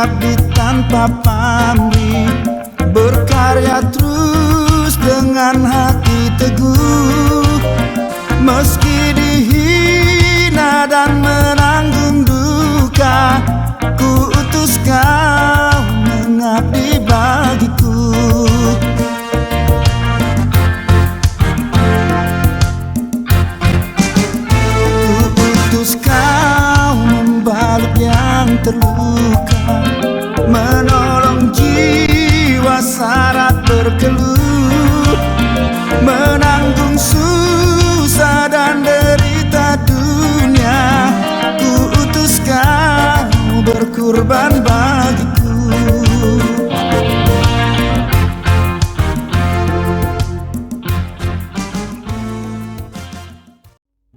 mengabdi tanpa pamrih, berkarya terus dengan hati teguh. Meski dihina dan menanggung duka, ku utus kau mengabdi bagiku. Ku utus kau membalut yang terluka, menolong jiwa syarat berkeluh, menanggung susah dan derita dunia. Ku utus kau berkorban bagiku.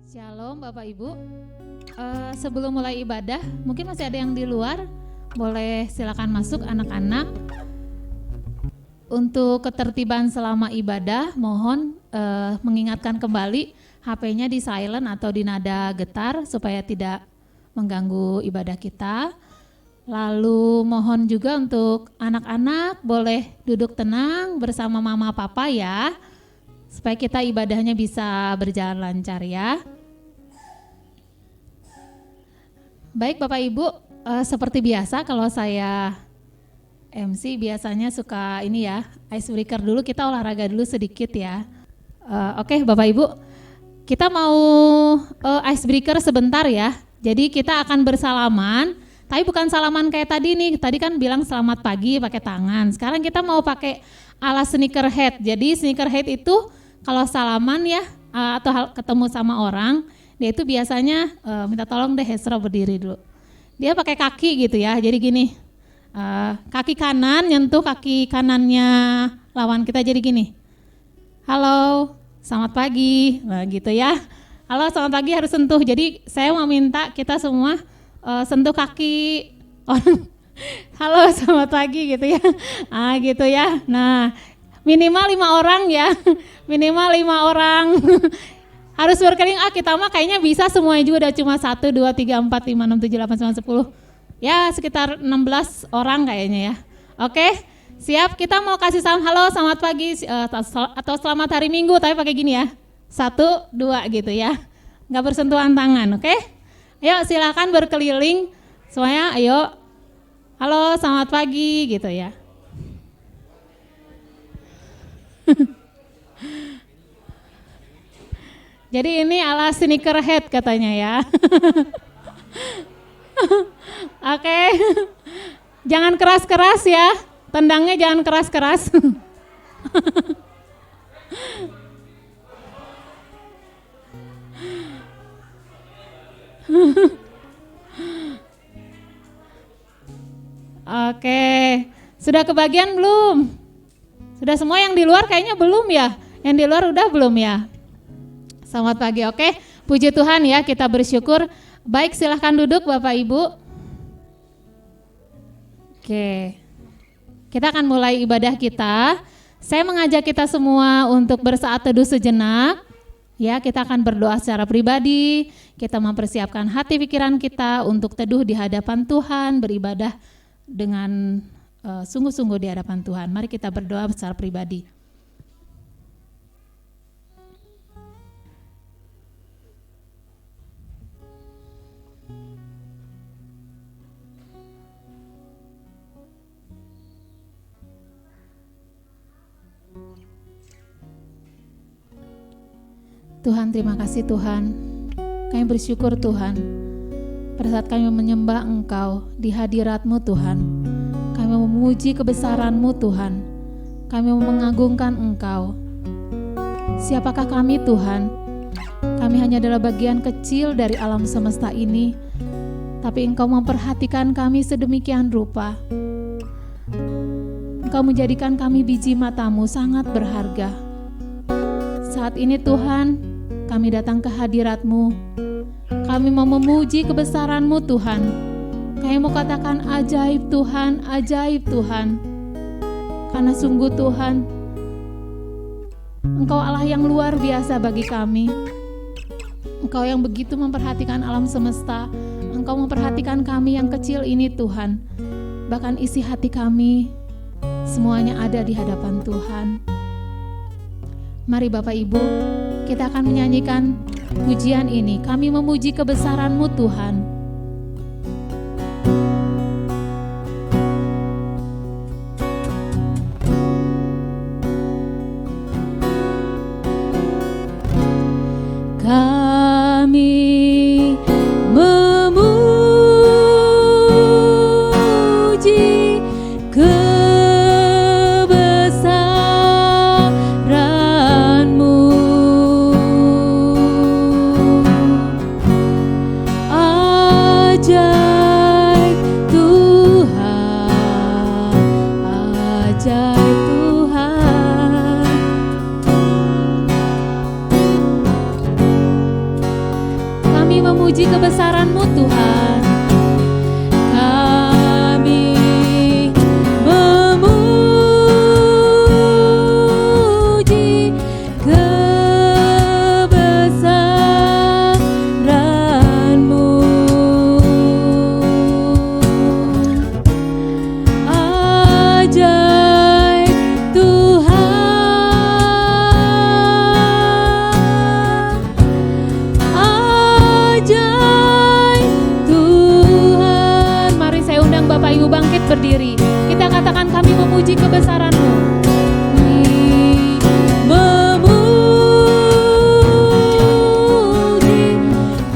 Shalom Bapak Ibu. Sebelum mulai ibadah, mungkin masih ada yang di luar, boleh silakan masuk anak-anak. Untuk ketertiban selama ibadah, mohon mengingatkan kembali HP-nya di silent atau di nada getar supaya tidak mengganggu ibadah kita. Lalu mohon juga untuk anak-anak boleh duduk tenang bersama mama papa ya, supaya kita ibadahnya bisa berjalan lancar ya. Baik Bapak Ibu, seperti biasa kalau saya MC biasanya suka ini ya, icebreaker dulu, kita olahraga dulu sedikit ya. Oke Bapak Ibu, kita mau icebreaker sebentar ya. Jadi kita akan bersalaman, tapi bukan salaman kayak tadi nih. Tadi kan bilang selamat pagi pakai tangan. Sekarang kita mau pakai ala sneakerhead. Jadi sneakerhead itu kalau salaman ya atau ketemu sama orang, dia itu biasanya minta tolong deh Hesra berdiri dulu. Dia pakai kaki gitu ya, jadi gini. Kaki kanan nyentuh kaki kanannya lawan kita, jadi gini. Halo, selamat pagi, nah gitu ya. Halo, selamat pagi harus sentuh. Jadi saya mau minta kita semua sentuh kaki orang. Halo, selamat pagi gitu ya. Gitu ya. Nah, minimal 5 orang ya. Minimal 5 orang. Harus berkeliling, kita mah kayaknya bisa semuanya juga, udah cuma 1, 2, 3, 4, 5, 6, 7, 8, 9, 10. Ya sekitar 16 orang kayaknya ya. Oke, siap, kita mau kasih salam halo selamat pagi atau selamat hari Minggu, tapi pakai gini ya. 1, 2 gitu ya. Nggak bersentuhan tangan, oke? Ayo silakan berkeliling semuanya, ayo. Halo selamat pagi gitu ya. Jadi ini ala sneakerhead katanya ya. Oke. Jangan keras-keras ya. Tendangnya jangan keras-keras. Oke. Sudah kebagian belum? Sudah semua, yang di luar kayaknya belum ya. Yang di luar udah belum ya? Selamat pagi, oke. Puji Tuhan ya, kita bersyukur. Baik, silahkan duduk Bapak Ibu. Oke, kita akan mulai ibadah kita. Saya mengajak kita semua untuk bersaat teduh sejenak. Ya, kita akan berdoa secara pribadi. Kita mempersiapkan hati pikiran kita untuk teduh di hadapan Tuhan, beribadah dengan sungguh-sungguh di hadapan Tuhan. Mari kita berdoa secara pribadi. Tuhan, terima kasih Tuhan. Kami bersyukur Tuhan, pada saat kami menyembah Engkau di hadirat-Mu Tuhan, kami memuji kebesaran-Mu Tuhan, kami mengagungkan Engkau. Siapakah kami Tuhan? Kami hanya adalah bagian kecil dari alam semesta ini, tapi Engkau memperhatikan kami sedemikian rupa. Engkau menjadikan kami biji mata-Mu sangat berharga. Saat ini Tuhan, kami datang ke hadirat-Mu. Kami mau memuji kebesaran-Mu Tuhan. Kami mau katakan ajaib Tuhan, ajaib Tuhan. Karena sungguh Tuhan, Engkau Allah yang luar biasa bagi kami. Engkau yang begitu memperhatikan alam semesta. Engkau memperhatikan kami yang kecil ini Tuhan. bahkan isi hati kami, semuanya ada di hadapan Tuhan. Mari Bapak Ibu, kita akan menyanyikan pujian ini. Kami memuji kebesaran-Mu Tuhan. Kami memuji kebesaran-Mu, ajaib Tuhan, ajaib Tuhan. Kami memuji kebesaran-Mu Tuhan. Kami memuji kebesaran-Mu, ajaib Tuhan, ajaib Tuhan. Mari saya undang Bapak Ibu bangkit berdiri. Kita katakan kami memuji kebesaran-Mu. Memuji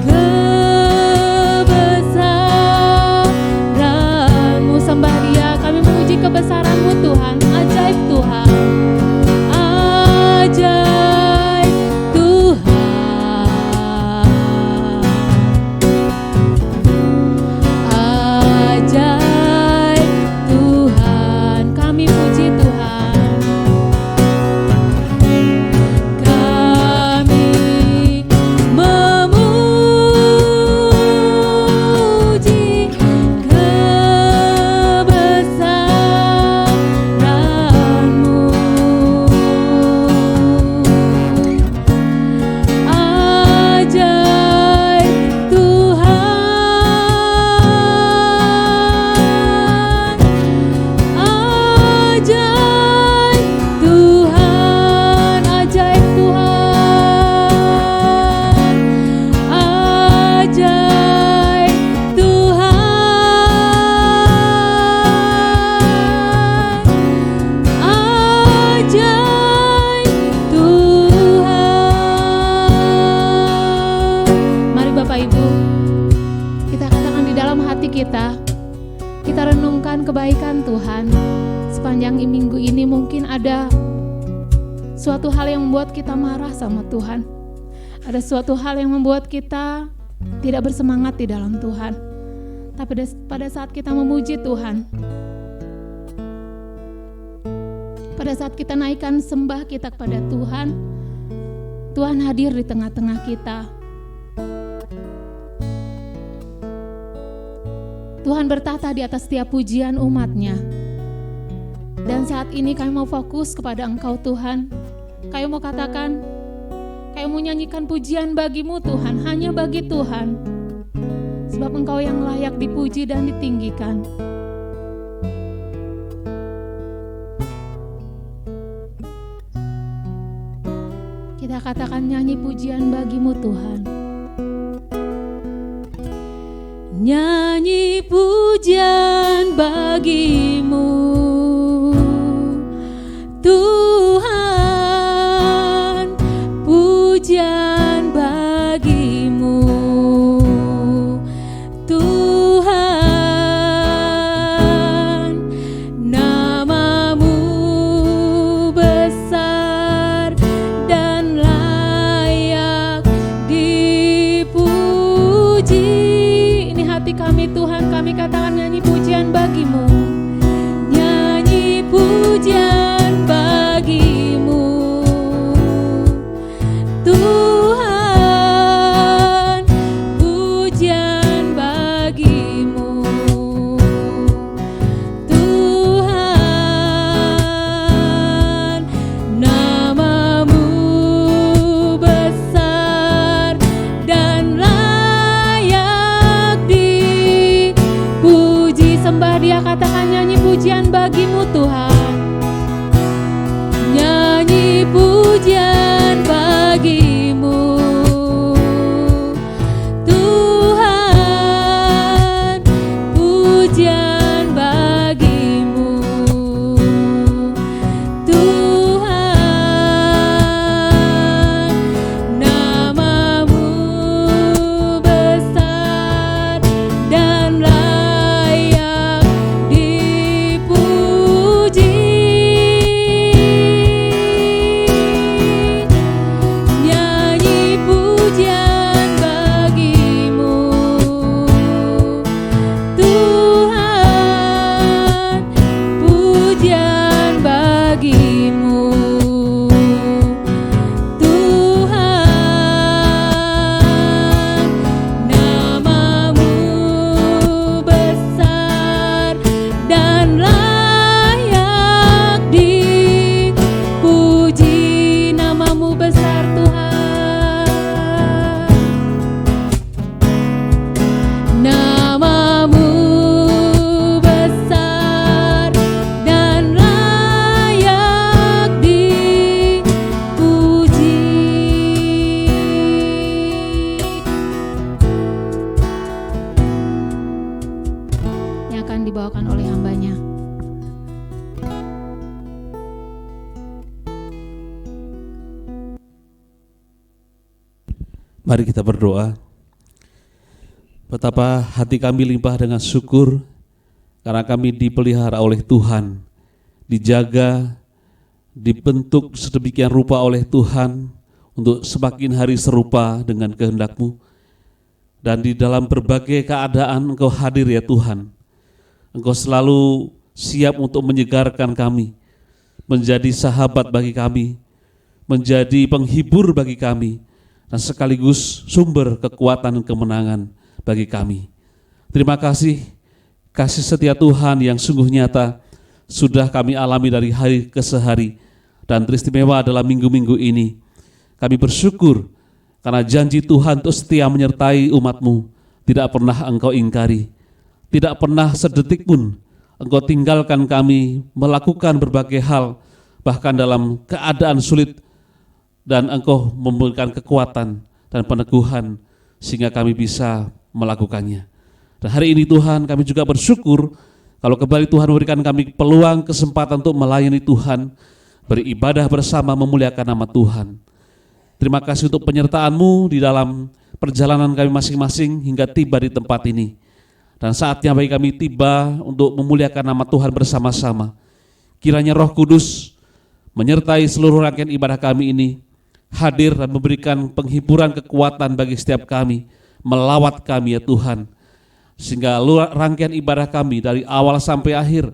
kebesaran-Mu, sembah Dia. Kami memuji kebesaran-Mu Tuhan, ajaib Tuhan, ajaib Tuhan, ajaib Tuhan. Kami puji Tuhan. Kami memuji kebesaran-Mu, ajaib Tuhan, ajaib Tuhan, ajaib Tuhan, ajaib Tuhan, ajaib Tuhan. Mari Bapak Ibu, kita katakan di dalam hati kita, kita renungkan kebaikan Tuhan. Sepanjang minggu ini mungkin ada suatu hal yang membuat kita marah sama Tuhan. Ada suatu hal yang membuat kita tidak bersemangat di dalam Tuhan. Tapi pada saat kita memuji Tuhan, pada saat kita naikkan sembah kita kepada Tuhan, Tuhan hadir di tengah-tengah kita. Tuhan bertahta di atas setiap pujian umat-Nya. Dan saat ini kami mau fokus kepada Engkau Tuhan. Kami mau katakan, kami mau nyanyikan pujian bagi-Mu Tuhan, hanya bagi Tuhan. Sebab Engkau yang layak dipuji dan ditinggikan. Kita katakan nyanyi pujian bagi-Mu Tuhan. Nyanyi pujian bagi-Mu Tuhan, pujian bagi-Mu Tuhan, nama-Mu besar dan layak dipuji. Ini hati kami Tuhan, kami katakan nyanyi pujian bagi-Mu, nyanyi pujian bagi-Mu Tuhan, pujian bagi-Mu Tuhan, nama-Mu besar dan layak dipuji. Sembah Dia, katakan pujian bagimu Tuhan. Nyanyi pujian bagimu Tuhan, pujian bagimu Tuhan. Namamu besar dan layak dipuji. Nyanyi pujian bagimu Tuhan, pujian bagimu Tuhan. Namamu besar dan layak dipuji. Namamu besar Tuhan. Namamu besar dan layak dipuji. Yang akan dibawakan oleh hambanya. Mari kita berdoa. Betapa hati kami limpah dengan syukur karena kami dipelihara oleh Tuhan, dijaga, dibentuk sedemikian rupa oleh Tuhan untuk semakin hari serupa dengan kehendak-Mu. Dan di dalam berbagai keadaan Engkau hadir ya Tuhan. Engkau selalu siap untuk menyegarkan kami, menjadi sahabat bagi kami, menjadi penghibur bagi kami, dan sekaligus sumber kekuatan dan kemenangan bagi kami. Terima kasih, kasih setia Tuhan yang sungguh nyata sudah kami alami dari hari ke hari, dan teristimewa dalam minggu-minggu ini. Kami bersyukur karena janji Tuhan untuk setia menyertai umat-Mu tidak pernah Engkau ingkari, tidak pernah sedetik pun Engkau tinggalkan kami melakukan berbagai hal, bahkan dalam keadaan sulit, dan Engkau memberikan kekuatan dan peneguhan sehingga kami bisa melakukannya. Dan hari ini Tuhan kami juga bersyukur kalau kembali Tuhan memberikan kami peluang kesempatan untuk melayani Tuhan, beribadah bersama memuliakan nama Tuhan. Terima kasih untuk penyertaan-Mu di dalam perjalanan kami masing-masing hingga tiba di tempat ini. Dan saatnya bagi kami tiba untuk memuliakan nama Tuhan bersama-sama. Kiranya Roh Kudus menyertai seluruh rangkaian ibadah kami ini, hadir dan memberikan penghiburan kekuatan bagi setiap kami, melawat kami ya Tuhan, sehingga rangkaian ibadah kami dari awal sampai akhir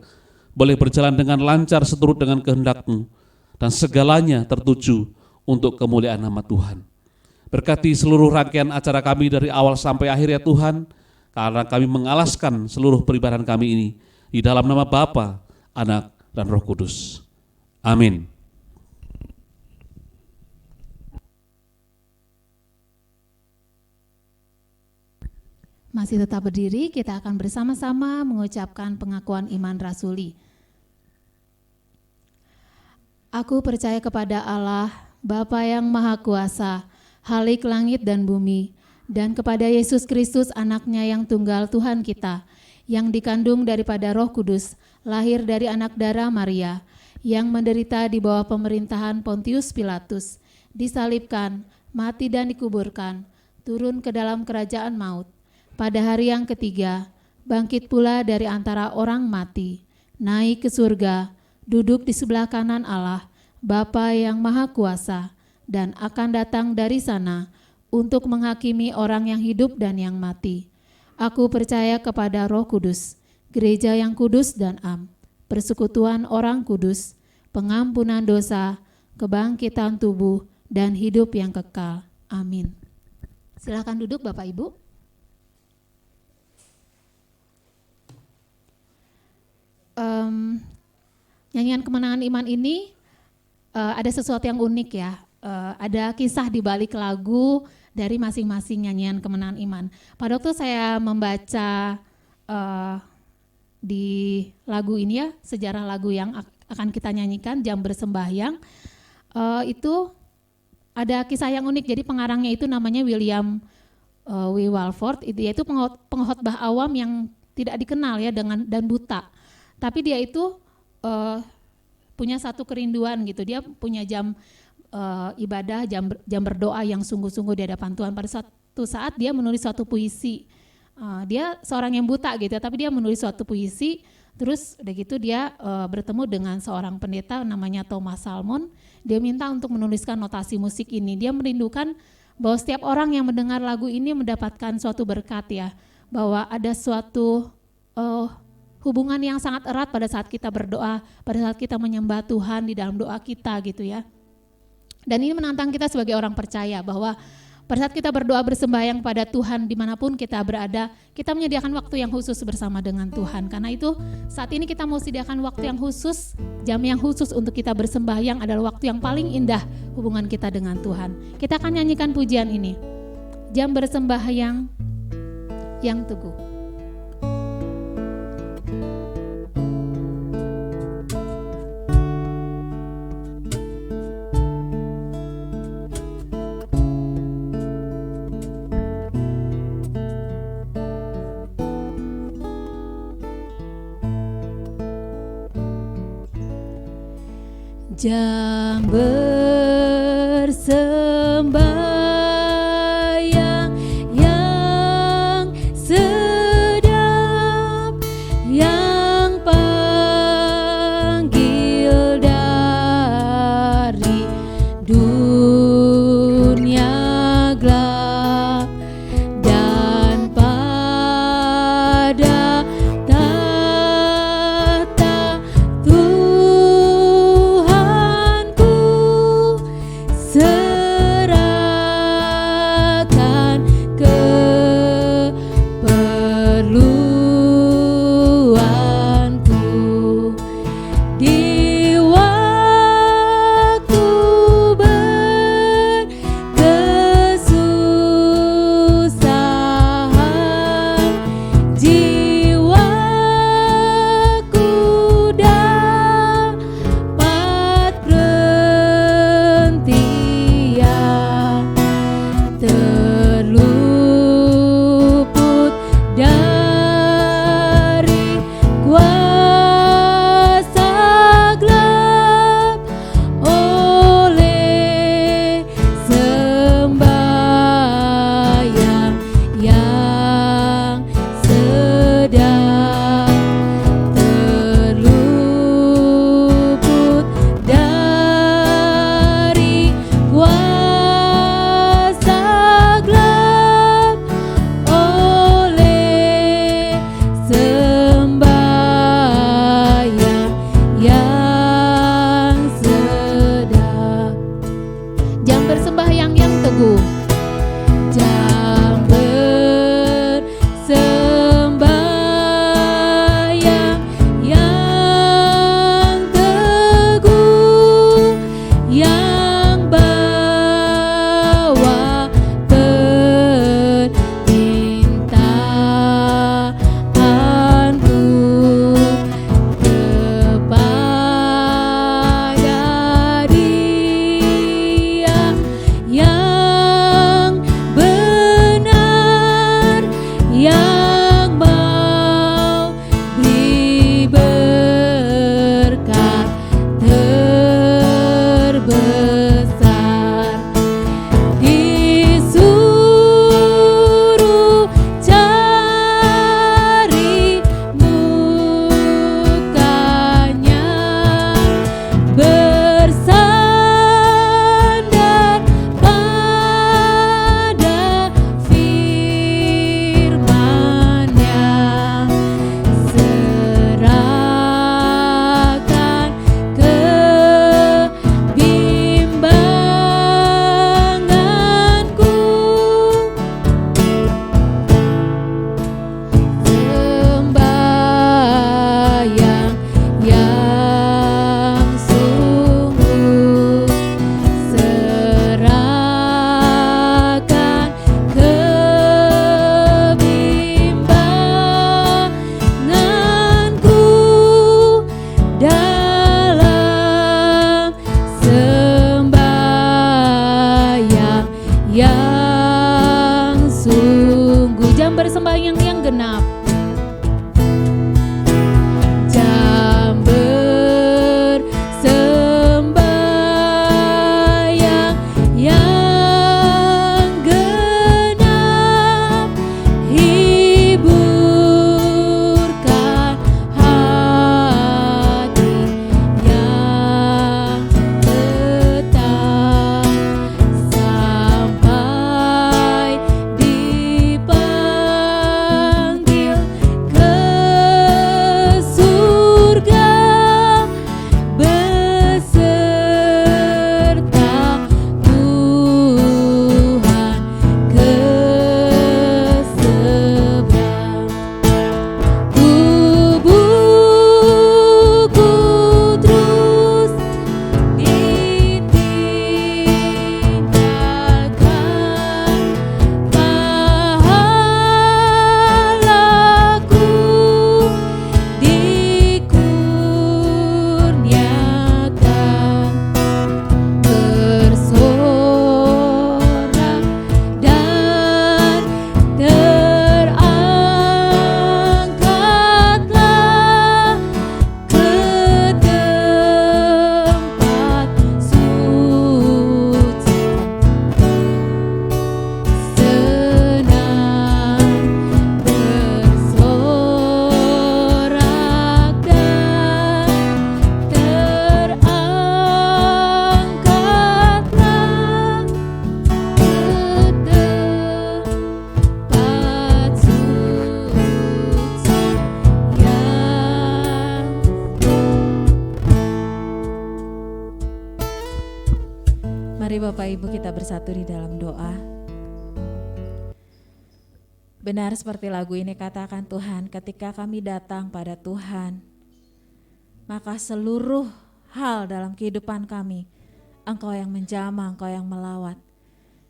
boleh berjalan dengan lancar seturut dengan kehendak-Mu, dan segalanya tertuju untuk kemuliaan nama Tuhan. Berkati seluruh rangkaian acara kami dari awal sampai akhir ya Tuhan, karena kami mengalaskan seluruh peribadahan kami ini di dalam nama Bapa, Anak, dan Roh Kudus. Amin. Masih tetap berdiri, kita akan bersama-sama mengucapkan pengakuan iman rasuli. Aku percaya kepada Allah, Bapa yang Maha Kuasa, Khalik langit dan bumi, dan kepada Yesus Kristus anaknya yang tunggal Tuhan kita, yang dikandung daripada Roh Kudus, lahir dari anak darah Maria, yang menderita di bawah pemerintahan Pontius Pilatus, disalibkan, mati dan dikuburkan, turun ke dalam kerajaan maut. Pada hari yang ketiga, bangkit pula dari antara orang mati, naik ke surga, duduk di sebelah kanan Allah, Bapa yang Maha Kuasa, dan akan datang dari sana untuk menghakimi orang yang hidup dan yang mati. Aku percaya kepada Roh Kudus, gereja yang kudus dan am, persekutuan orang kudus, pengampunan dosa, kebangkitan tubuh, dan hidup yang kekal. Amin. Silakan duduk Bapak Ibu. Nyanyian kemenangan iman ini ada sesuatu yang unik ya. Ada kisah di balik lagu dari masing-masing nyanyian kemenangan iman. Pada waktu saya membaca di lagu ini ya, sejarah lagu yang akan kita nyanyikan, Jam Bersembahyang, itu ada kisah yang unik. Jadi pengarangnya itu namanya William W. Walford, yaitu pengkhotbah awam yang tidak dikenal ya dan buta. Tapi dia itu punya satu kerinduan gitu. Dia punya jam ibadah, jam berdoa yang sungguh-sungguh di hadapan Tuhan. Pada suatu saat dia menulis suatu puisi. Dia seorang yang buta gitu, tapi dia menulis suatu puisi. Terus udah gitu dia bertemu dengan seorang pendeta namanya Thomas Salmon. Dia minta untuk menuliskan notasi musik ini. Dia merindukan bahwa setiap orang yang mendengar lagu ini mendapatkan suatu berkat ya. Bahwa ada suatu hubungan yang sangat erat pada saat kita berdoa, pada saat kita menyembah Tuhan di dalam doa kita gitu ya. Dan ini menantang kita sebagai orang percaya bahwa pada saat kita berdoa bersembahyang pada Tuhan dimanapun kita berada, kita menyediakan waktu yang khusus bersama dengan Tuhan. Karena itu saat ini kita mau sediakan waktu yang khusus, jam yang khusus untuk kita bersembahyang adalah waktu yang paling indah hubungan kita dengan Tuhan. Kita akan nyanyikan pujian ini, Jam Bersembahyang yang Teguh. Jam bersembahyang yang sedap, yang panggil dari dunia gelap, dan pada tata Tuhanku mari sembahyang yang genap. Jam bersembahyang yang genap, hiburkan hati yang tetap sampai dipanggil ke surga beserta Tuhan ke seberang. Tubuhku terus ditinggalkan, pahalaku dikurniakan, bersorak dan terangkatlah ke tempat suci. Senang bersorak dan terangkatlah ke tempat suci yang. Mari Bapak Ibu kita bersatu di dalam doa. Benar seperti lagu ini katakan, Tuhan, ketika kami datang pada Tuhan, maka seluruh hal dalam kehidupan kami, Engkau yang menjamah, Engkau yang melawat.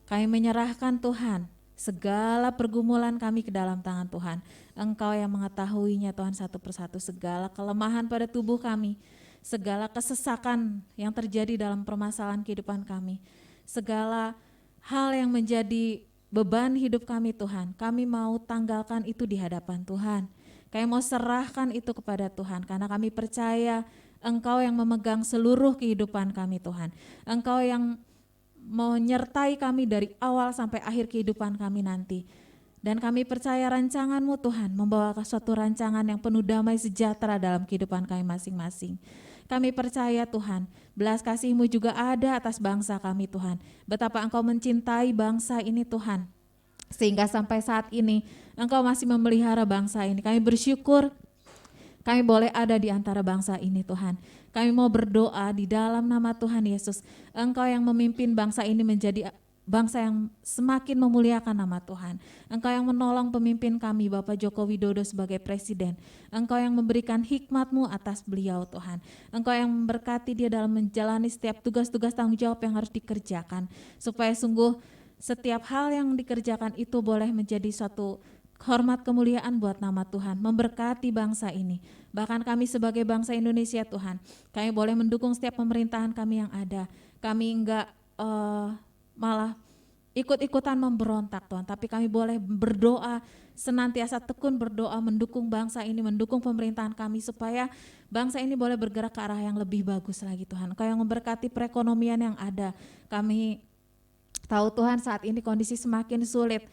Kami menyerahkan Tuhan, segala pergumulan kami ke dalam tangan Tuhan. Engkau yang mengetahuinya Tuhan satu persatu, segala kelemahan pada tubuh kami, segala kesesakan yang terjadi dalam permasalahan kehidupan kami, segala hal yang menjadi beban hidup kami Tuhan, kami mau tanggalkan itu di hadapan Tuhan. Kami mau serahkan itu kepada Tuhan, karena kami percaya Engkau yang memegang seluruh kehidupan kami Tuhan. Engkau yang menyertai kami dari awal sampai akhir kehidupan kami nanti. Dan kami percaya rancangan-Mu Tuhan membawa suatu rancangan yang penuh damai sejahtera dalam kehidupan kami masing-masing. Kami percaya Tuhan, belas kasih-Mu juga ada atas bangsa kami Tuhan. Betapa Engkau mencintai bangsa ini Tuhan, sehingga sampai saat ini Engkau masih memelihara bangsa ini. Kami bersyukur kami boleh ada di antara bangsa ini Tuhan. Kami mau berdoa di dalam nama Tuhan Yesus. Engkau yang memimpin bangsa ini menjadi bangsa yang semakin memuliakan nama Tuhan. Engkau yang menolong pemimpin kami Bapak Joko Widodo sebagai presiden. Engkau yang memberikan hikmat-Mu atas beliau Tuhan. Engkau yang memberkati dia dalam menjalani setiap tugas-tugas tanggung jawab yang harus dikerjakan. Supaya sungguh setiap hal yang dikerjakan itu boleh menjadi suatu hormat kemuliaan buat nama Tuhan. Memberkati bangsa ini. Bahkan kami sebagai bangsa Indonesia Tuhan, kami boleh mendukung setiap pemerintahan kami yang ada. Kami enggak malah ikut-ikutan memberontak Tuhan, tapi kami boleh berdoa, senantiasa tekun berdoa mendukung bangsa ini, mendukung pemerintahan kami supaya bangsa ini boleh bergerak ke arah yang lebih bagus lagi Tuhan. Engkau yang memberkati perekonomian yang ada. Kami tahu Tuhan saat ini kondisi semakin sulit,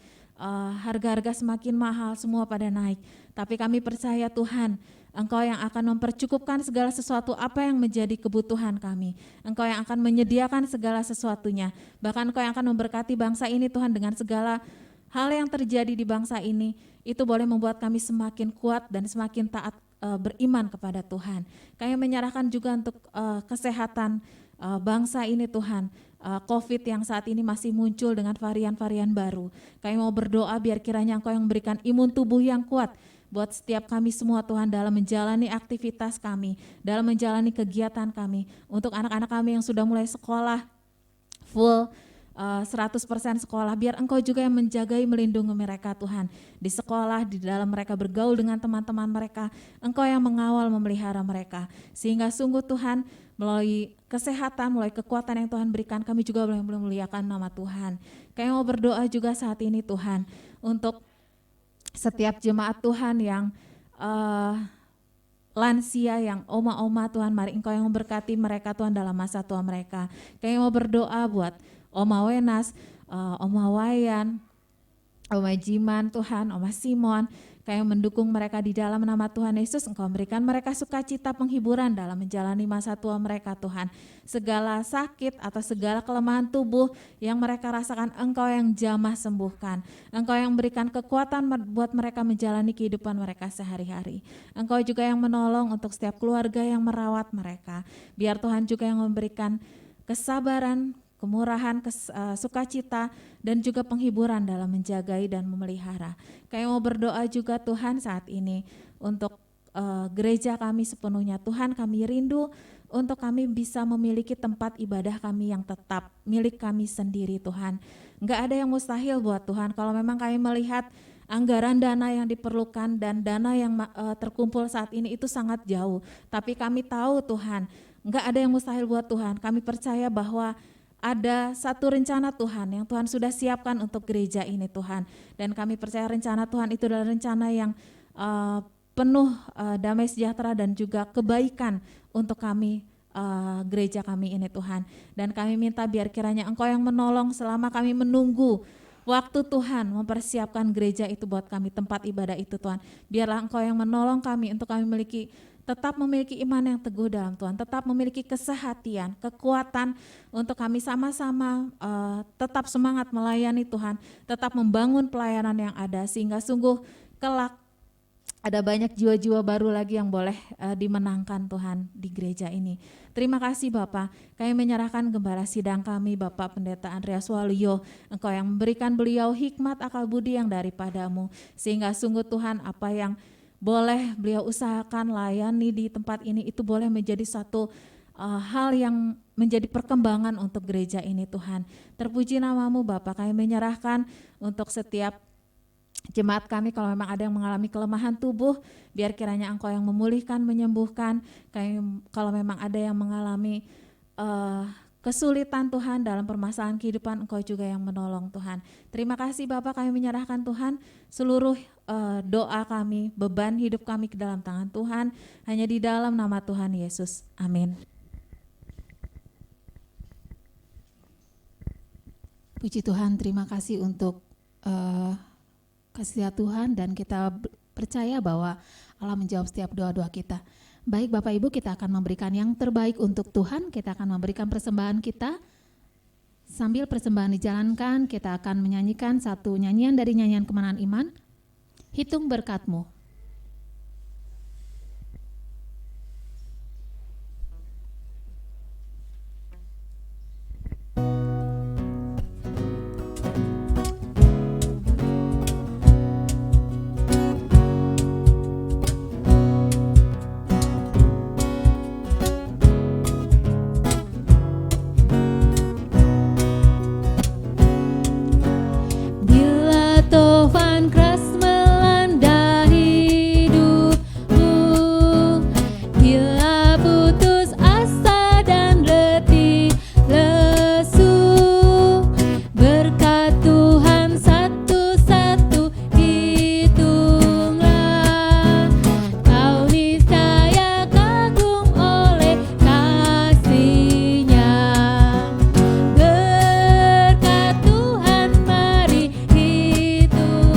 harga-harga semakin mahal, semua pada naik. Tapi kami percaya Tuhan, Engkau yang akan mempercukupkan segala sesuatu apa yang menjadi kebutuhan kami. Engkau yang akan menyediakan segala sesuatunya. Bahkan Engkau yang akan memberkati bangsa ini Tuhan dengan segala hal yang terjadi di bangsa ini. Itu boleh membuat kami semakin kuat dan semakin taat beriman kepada Tuhan. Kami menyerahkan juga untuk kesehatan bangsa ini Tuhan. COVID yang saat ini masih muncul dengan varian-varian baru. Kami mau berdoa biar kiranya Engkau yang memberikan imun tubuh yang kuat buat setiap kami semua Tuhan dalam menjalani aktivitas kami, dalam menjalani kegiatan kami. Untuk anak-anak kami yang sudah mulai sekolah full 100% sekolah, biar Engkau juga yang menjagai melindungi mereka Tuhan. Di sekolah, di dalam mereka bergaul dengan teman-teman mereka, Engkau yang mengawal memelihara mereka. Sehingga sungguh Tuhan melalui kesehatan, melalui kekuatan yang Tuhan berikan, kami juga boleh memuliakan nama Tuhan. Kami mau berdoa juga saat ini Tuhan untuk setiap jemaat Tuhan yang lansia, yang oma-oma Tuhan, mari Engkau yang memberkati mereka Tuhan dalam masa tua mereka. Kami mau berdoa buat Oma Wenas, Oma Wayan, Oma Jiman Tuhan, Oma Simon, Kami mendukung mereka di dalam nama Tuhan Yesus. Engkau berikan mereka sukacita penghiburan dalam menjalani masa tua mereka Tuhan. Segala sakit atau segala kelemahan tubuh yang mereka rasakan, Engkau yang jamah sembuhkan. Engkau yang berikan kekuatan buat mereka menjalani kehidupan mereka sehari-hari. Engkau juga yang menolong untuk setiap keluarga yang merawat mereka. Biar Tuhan juga yang memberikan kesabaran, kemurahan, sukacita, dan juga penghiburan dalam menjagai dan memelihara. Kami mau berdoa juga Tuhan saat ini untuk gereja kami sepenuhnya. Tuhan, kami rindu untuk kami bisa memiliki tempat ibadah kami yang tetap, milik kami sendiri Tuhan. Enggak ada yang mustahil buat Tuhan. Kalau memang kami melihat anggaran dana yang diperlukan dan dana yang terkumpul saat ini itu sangat jauh. Tapi kami tahu Tuhan, enggak ada yang mustahil buat Tuhan. Kami percaya bahwa ada satu rencana Tuhan yang Tuhan sudah siapkan untuk gereja ini Tuhan. Dan kami percaya rencana Tuhan itu adalah rencana yang penuh damai sejahtera dan juga kebaikan untuk kami, gereja kami ini Tuhan. Dan kami minta biar kiranya Engkau yang menolong selama kami menunggu waktu Tuhan mempersiapkan gereja itu buat kami, tempat ibadah itu Tuhan. Biarlah Engkau yang menolong kami untuk kami tetap memiliki iman yang teguh dalam Tuhan, tetap memiliki kesehatian, kekuatan untuk kami sama-sama tetap semangat melayani Tuhan, tetap membangun pelayanan yang ada sehingga sungguh kelak ada banyak jiwa-jiwa baru lagi yang boleh dimenangkan Tuhan di gereja ini. Terima kasih Bapak, kami menyerahkan gembala sidang kami Bapak Pendeta Andreas Waluyo, Engkau yang memberikan beliau hikmat akal budi yang daripadamu, sehingga sungguh Tuhan apa yang boleh beliau usahakan layani di tempat ini itu boleh menjadi satu hal yang menjadi perkembangan untuk gereja ini Tuhan. Terpuji namamu Bapak, kami menyerahkan untuk setiap jemaat kami kalau memang ada yang mengalami kelemahan tubuh, biar kiranya Engkau yang memulihkan, menyembuhkan. Kami kalau memang ada yang mengalami kesulitan Tuhan dalam permasalahan kehidupan, Engkau juga yang menolong Tuhan. Terima kasih Bapak, kami menyerahkan Tuhan seluruh doa kami, beban hidup kami ke dalam tangan Tuhan, hanya di dalam nama Tuhan Yesus. Amin. Puji Tuhan, terima kasih untuk kasih Tuhan, dan kita percaya bahwa Allah menjawab setiap doa-doa kita. Baik Bapak Ibu, kita akan memberikan yang terbaik untuk Tuhan, kita akan memberikan persembahan kita. Sambil persembahan dijalankan, kita akan menyanyikan satu nyanyian dari nyanyian Kemenangan Iman, Hitung Berkat-Mu. Berkat Tuhan mari hitung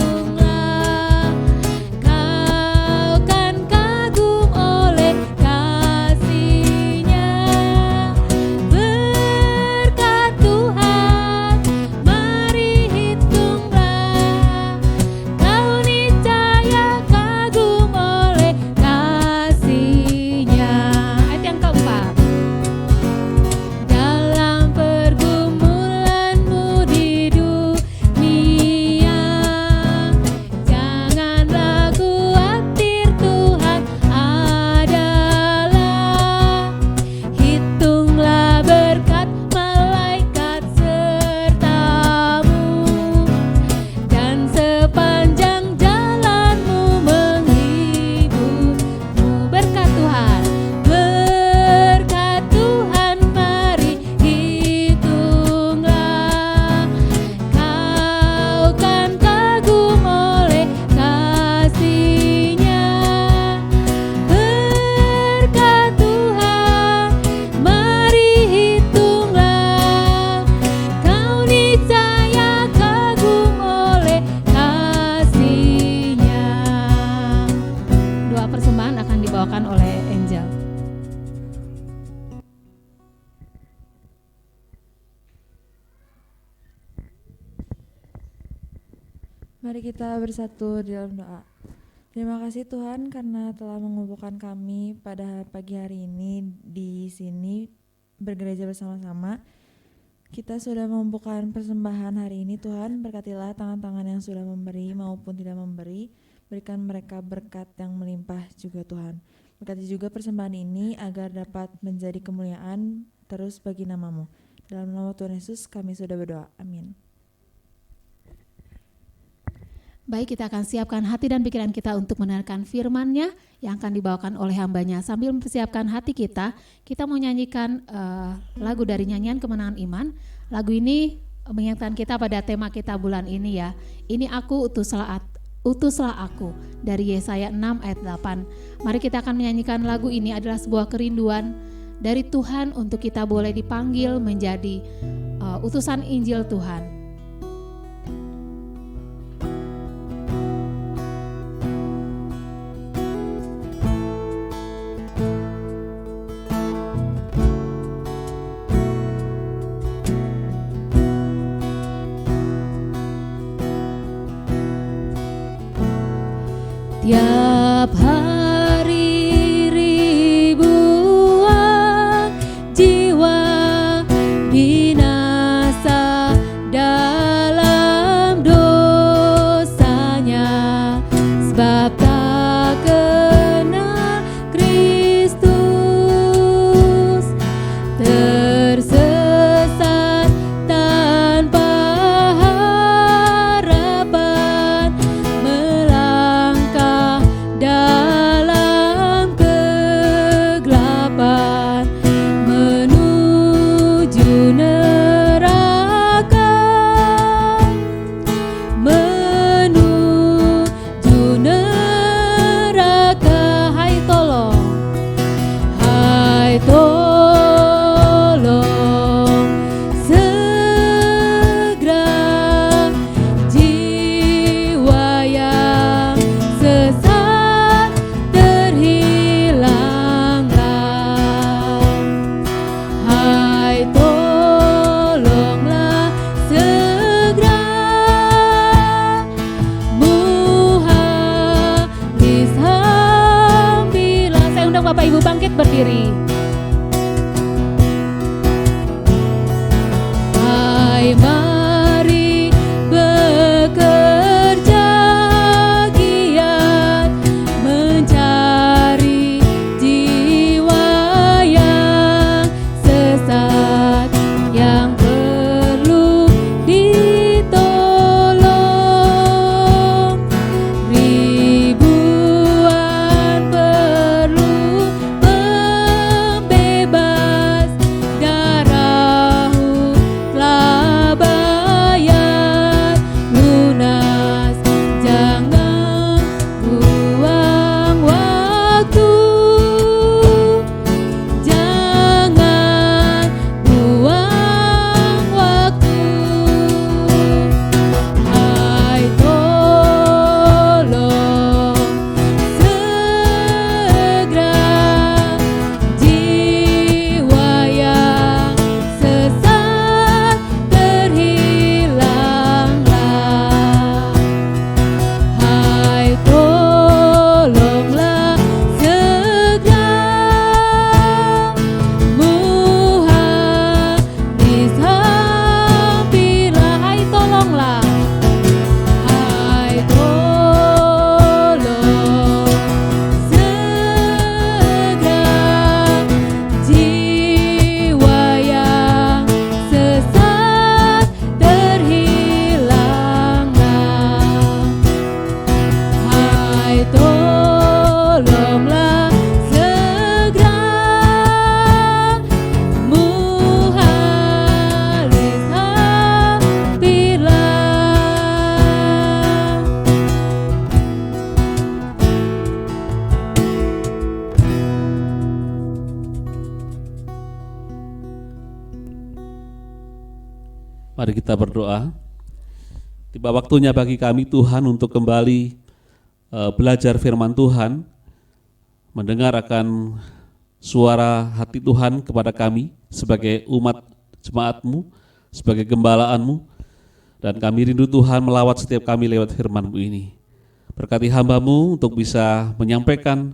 Mari kita bersatu di dalam doa. Terima kasih Tuhan karena telah mengumpulkan kami pada pagi hari ini di sini bergereja bersama-sama. Kita sudah mengumpulkan persembahan hari ini Tuhan, berkatilah tangan-tangan yang sudah memberi maupun tidak memberi, berikan mereka berkat yang melimpah juga Tuhan. Berkati juga persembahan ini agar dapat menjadi kemuliaan terus bagi nama-Mu. Dalam nama Tuhan Yesus kami sudah berdoa, amin. Baik, kita akan siapkan hati dan pikiran kita untuk mendengarkan firman-Nya yang akan dibawakan oleh hamba-Nya. Sambil mempersiapkan hati kita mau nyanyikan lagu dari nyanyian Kemenangan Iman. Lagu ini mengingatkan kita pada tema kita bulan ini ya. Ini aku, utuslah aku, dari Yesaya 6 ayat 8. Mari kita akan menyanyikan lagu ini, adalah sebuah kerinduan dari Tuhan untuk kita boleh dipanggil menjadi utusan Injil Tuhan. Tiap hari ribuan jiwa binasa dalam dosanya, sebab tak kenal Kristus, tersesat tanpa harapan, melangkah dalam kegelapan menuju neraka, menuju neraka. Hai tolong segera jiwa yang sesat terhilanglah. Hai tolonglah segera, muhabis hampilah. Saya undang Bapak Ibu bangkit berdiri. Hai mari bekerja giat mencari jiwa yang sesat, yang perlu ditolong. Ribuan perlu pembebas, darahmu telah bayar lunas. Jangan buang waktu, jangan buang waktu. Hai tolong segera jiwa yang sesat terhilanglah. Hai tolonglah segera, muhabis hampilah. Hai tolonglah, hai tolong segera jiwa yang sesat terhilanglah. Hai tolonglah segera, muhabis hampilah. Mari kita berdoa. Tiba waktunya bagi kami Tuhan untuk kembali belajar firman Tuhan, mendengar akan suara hati Tuhan kepada kami sebagai umat jemaat-Mu, sebagai gembalaan-Mu. Dan kami rindu Tuhan melawat setiap kami lewat firman-Mu ini. Berkati hamba-Mu untuk bisa menyampaikan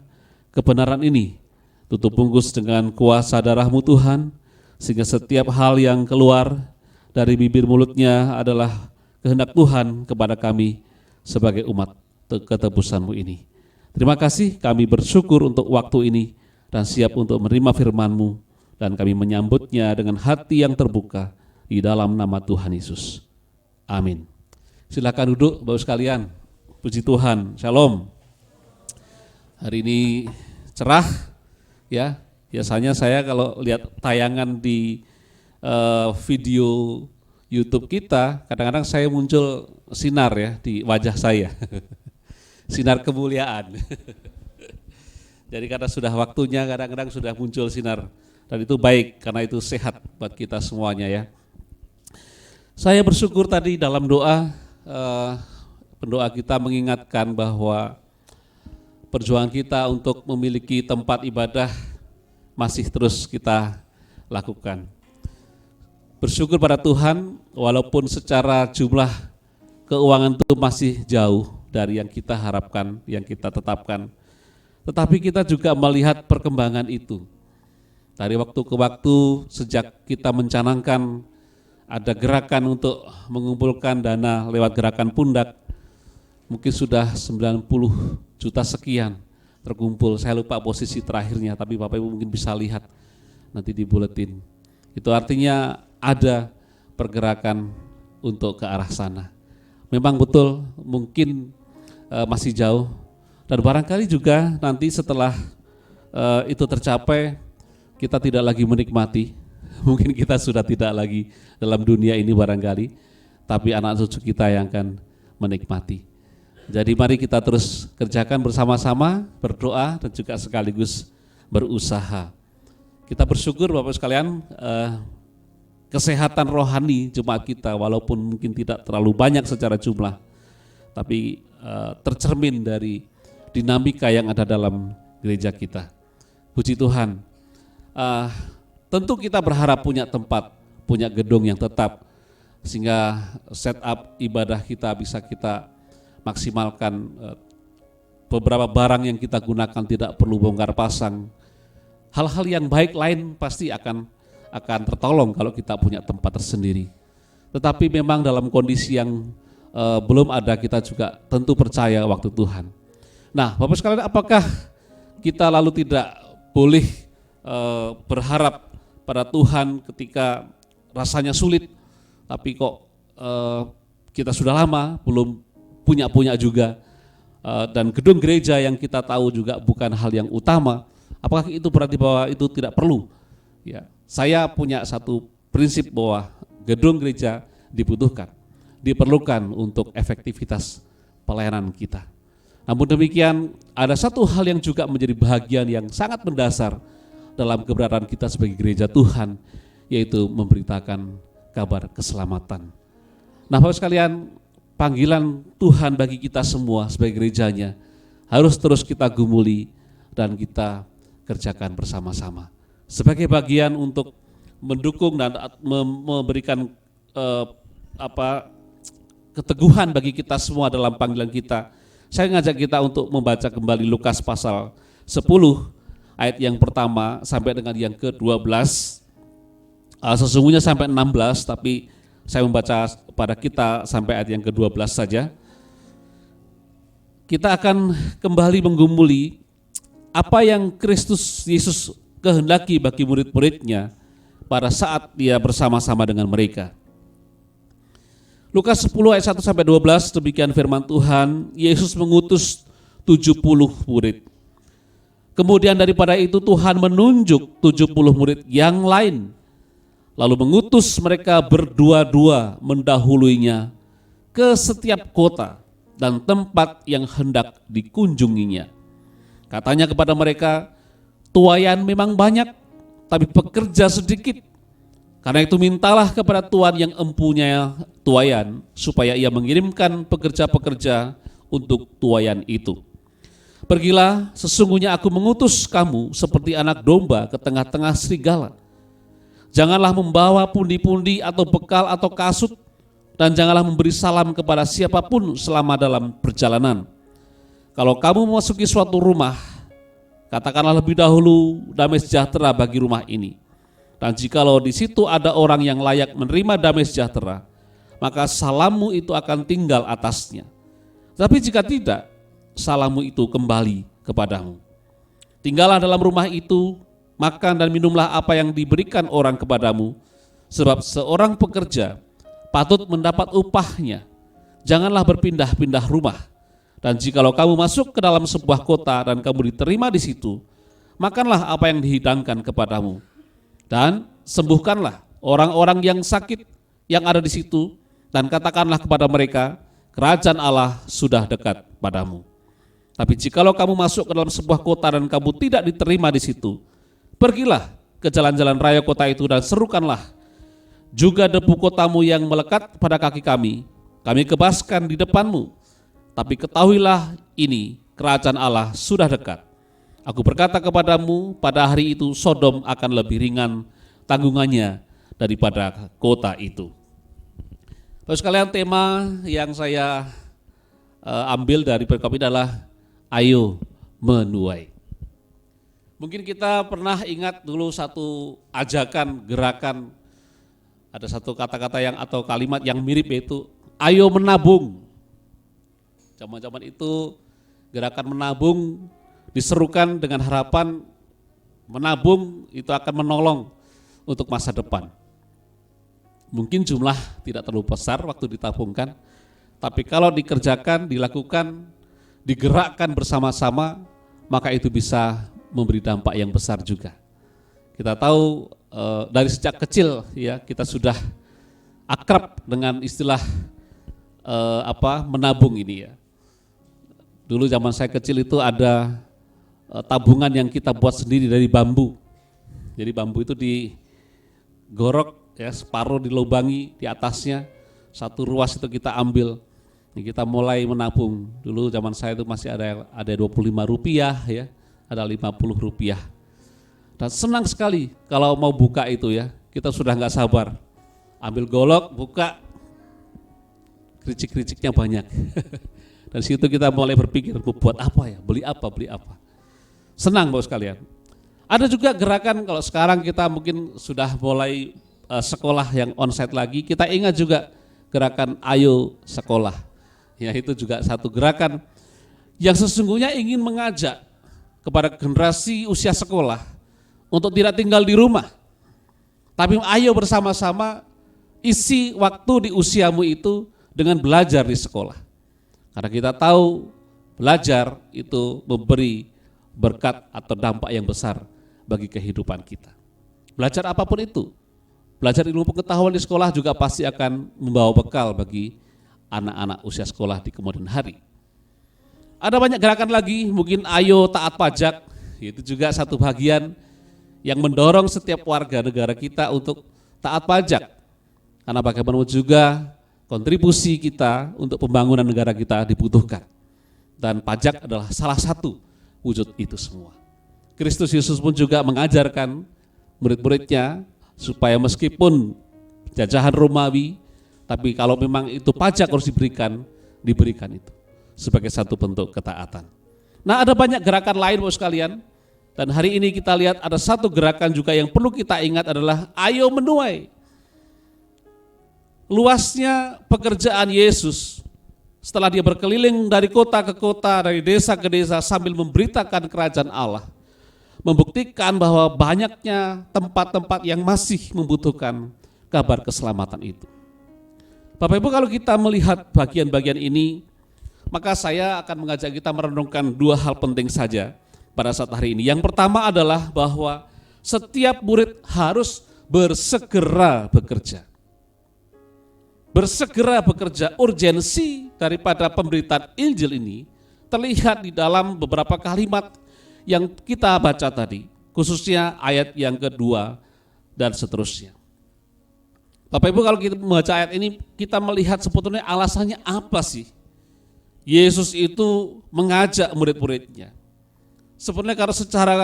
kebenaran ini. Tutup bungkus dengan kuasa darah-Mu Tuhan, sehingga setiap hal yang keluar dari bibir mulutnya adalah kehendak Tuhan kepada kami sebagai umat ketebusan-Mu ini. Terima kasih, kami bersyukur untuk waktu ini dan siap untuk menerima firman-Mu, dan kami menyambutnya dengan hati yang terbuka di dalam nama Tuhan Yesus. Amin. Silakan duduk Bapak sekalian. Puji Tuhan. Shalom. Hari ini cerah ya. Biasanya saya kalau lihat tayangan di video YouTube kita, kadang-kadang saya muncul sinar ya di wajah saya. Sinar kemuliaan. Jadi karena sudah waktunya, kadang-kadang sudah muncul sinar, dan itu baik karena itu sehat buat kita semuanya ya. Saya bersyukur tadi dalam doa, pendoa kita mengingatkan bahwa perjuangan kita untuk memiliki tempat ibadah masih terus kita lakukan. Bersyukur pada Tuhan walaupun secara jumlah keuangan itu masih jauh dari yang kita harapkan, yang kita tetapkan. Tetapi kita juga melihat perkembangan itu. Dari waktu ke waktu sejak kita mencanangkan ada gerakan untuk mengumpulkan dana lewat gerakan pundak, mungkin sudah 90 juta sekian terkumpul. Saya lupa posisi terakhirnya, tapi Bapak Ibu mungkin bisa lihat nanti di buletin. Itu artinya ada pergerakan untuk ke arah sana. Memang betul mungkin masih jauh, dan barangkali juga nanti setelah itu tercapai kita tidak lagi menikmati. Mungkin kita sudah tidak lagi dalam dunia ini barangkali, tapi anak cucu kita yang akan menikmati. Jadi mari kita terus kerjakan bersama-sama, berdoa dan juga sekaligus berusaha. Kita bersyukur Bapak sekalian, kesehatan rohani jemaat kita walaupun mungkin tidak terlalu banyak secara jumlah, tapi tercermin dari dinamika yang ada dalam gereja kita. Puji Tuhan. Tentu kita berharap punya tempat, punya gedung yang tetap, sehingga setup ibadah kita bisa kita maksimalkan. Beberapa barang yang kita gunakan tidak perlu bongkar pasang. Hal-hal yang baik lain pasti akan tertolong kalau kita punya tempat tersendiri. Tetapi memang dalam kondisi yang belum ada, kita juga tentu percaya waktu Tuhan. Nah, Bapak sekalian, apakah kita lalu tidak boleh berharap pada Tuhan ketika rasanya sulit, tapi kok kita sudah lama belum punya juga, dan gedung gereja yang kita tahu juga bukan hal yang utama, apakah itu berarti bahwa itu tidak perlu? Ya, saya punya satu prinsip bahwa gedung gereja diperlukan untuk efektivitas pelayanan kita. Namun demikian, ada satu hal yang juga menjadi bahagian yang sangat mendasar dalam keberadaan kita sebagai gereja Tuhan, yaitu memberitakan kabar keselamatan. Nah Bapak sekalian, panggilan Tuhan bagi kita semua sebagai gerejanya harus terus kita gumuli dan kita kerjakan bersama-sama. Sebagai bagian untuk mendukung dan memberikan keteguhan bagi kita semua dalam panggilan kita, saya ngajak kita untuk membaca kembali Lukas pasal 10 ayat yang pertama sampai dengan yang ke-12. Sesungguhnya sampai 16, tapi saya membaca pada kita sampai ayat yang ke-12 saja. Kita akan kembali menggumuli apa yang Kristus Yesus kehendaki bagi murid-muridnya pada saat dia bersama-sama dengan mereka. Lukas 10 ayat 1 sampai 12, demikian firman Tuhan. Yesus mengutus 70 murid. Kemudian daripada itu Tuhan menunjuk 70 murid yang lain, lalu mengutus mereka berdua-dua mendahuluinya ke setiap kota dan tempat yang hendak dikunjunginya. Katanya kepada mereka, tuaian memang banyak, tapi pekerja sedikit. Karena itu mintalah kepada Tuhan yang empunya tuaian, supaya ia mengirimkan pekerja-pekerja untuk tuaian itu. Pergilah, sesungguhnya aku mengutus kamu seperti anak domba ke tengah-tengah serigala. Janganlah membawa pundi-pundi atau bekal atau kasut, dan janganlah memberi salam kepada siapapun selama dalam perjalanan. Kalau kamu memasuki suatu rumah, katakanlah lebih dahulu damai sejahtera bagi rumah ini. Dan jikalau di situ ada orang yang layak menerima damai sejahtera, maka salammu itu akan tinggal atasnya. Tapi jika tidak, salammu itu kembali kepadamu. Tinggallah dalam rumah itu, makan dan minumlah apa yang diberikan orang kepadamu, sebab seorang pekerja patut mendapat upahnya. Janganlah berpindah-pindah rumah. Dan jikalau kamu masuk ke dalam sebuah kota dan kamu diterima di situ, makanlah apa yang dihidangkan kepadamu. Dan sembuhkanlah orang-orang yang sakit yang ada di situ, dan katakanlah kepada mereka, kerajaan Allah sudah dekat padamu. Tapi jikalau kamu masuk ke dalam sebuah kota dan kamu tidak diterima di situ, pergilah ke jalan-jalan raya kota itu dan serukanlah, juga debu kotamu yang melekat pada kaki kami kebaskan di depanmu. Tapi ketahuilah ini, kerajaan Allah sudah dekat. Aku berkata kepadamu, pada hari itu Sodom akan lebih ringan tanggungannya daripada kota itu. Bapak sekalian, tema yang saya ambil dari perikop ini adalah ayo menuai. Mungkin kita pernah ingat dulu satu ajakan, gerakan, ada satu kata-kata yang atau kalimat yang mirip, yaitu ayo menabung. Zaman-zaman itu gerakan menabung diserukan dengan harapan menabung itu akan menolong untuk masa depan. Mungkin jumlah tidak terlalu besar waktu ditabungkan, tapi kalau dikerjakan, dilakukan, digerakkan bersama-sama, maka itu bisa memberi dampak yang besar juga. Kita tahu dari sejak kecil ya, kita sudah akrab dengan istilah menabung ini ya. Dulu zaman saya kecil itu ada tabungan yang kita buat sendiri dari bambu. Jadi bambu itu digorok ya, separuh dilubangi di atasnya, satu ruas itu kita ambil. Kita mulai menabung. Dulu zaman saya itu masih ada 25 rupiah ya, ada 50 rupiah. Dan senang sekali kalau mau buka itu ya, kita sudah nggak sabar. Ambil golok, buka, kericik-kericiknya banyak. Dan situ kita mulai berpikir, buat apa ya, beli apa. Senang Bapak sekalian. Ada juga gerakan, kalau sekarang kita mungkin sudah mulai sekolah yang onsite lagi, kita ingat juga gerakan ayo sekolah. Ya, itu juga satu gerakan yang sesungguhnya ingin mengajak kepada generasi usia sekolah untuk tidak tinggal di rumah, tapi ayo bersama-sama isi waktu di usiamu itu dengan belajar di sekolah. Karena kita tahu belajar itu memberi berkat atau dampak yang besar bagi kehidupan kita. Belajar apapun itu, belajar ilmu pengetahuan di sekolah juga pasti akan membawa bekal bagi anak-anak usia sekolah di kemudian hari. Ada banyak gerakan lagi, mungkin ayo taat pajak, itu juga satu bagian yang mendorong setiap warga negara kita untuk taat pajak. Karena bagaimanapun juga kontribusi kita untuk pembangunan negara kita dibutuhkan. Dan pajak adalah salah satu wujud itu semua. Kristus Yesus pun juga mengajarkan murid-muridnya supaya meskipun jajahan Romawi, tapi kalau memang itu pajak harus diberikan itu sebagai satu bentuk ketaatan. Nah, ada banyak gerakan lain Bapak sekalian, dan hari ini kita lihat ada satu gerakan juga yang perlu kita ingat adalah ayo menuai. Luasnya pekerjaan Yesus setelah dia berkeliling dari kota ke kota, dari desa ke desa sambil memberitakan kerajaan Allah, membuktikan bahwa banyaknya tempat-tempat yang masih membutuhkan kabar keselamatan itu. Bapak Ibu, kalau kita melihat bagian-bagian ini, maka saya akan mengajak kita merenungkan dua hal penting saja pada saat hari ini. Yang pertama adalah bahwa setiap murid harus bersegera bekerja. Bersegera bekerja, urgensi daripada pemberitaan Injil ini terlihat di dalam beberapa kalimat yang kita baca tadi, khususnya ayat yang kedua dan seterusnya. Bapak Ibu, kalau kita membaca ayat ini, kita melihat sebetulnya alasannya apa sih Yesus itu mengajak murid-muridnya. Sebenarnya karena secara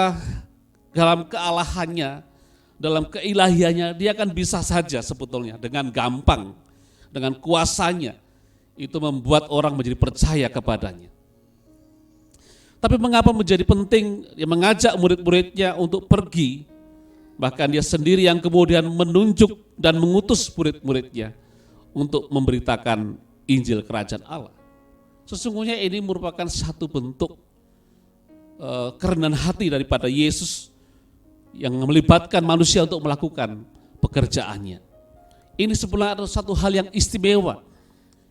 dalam kealahannya, dalam keilahiannya, dia kan bisa saja sebetulnya dengan gampang dengan kuasanya, itu membuat orang menjadi percaya kepadanya. Tapi mengapa menjadi penting mengajak murid-muridnya untuk pergi, bahkan dia sendiri yang kemudian menunjuk dan mengutus murid-muridnya untuk memberitakan Injil Kerajaan Allah. Sesungguhnya ini merupakan satu bentuk kerendahan hati daripada Yesus yang melibatkan manusia untuk melakukan pekerjaannya. Ini sebenarnya adalah satu hal yang istimewa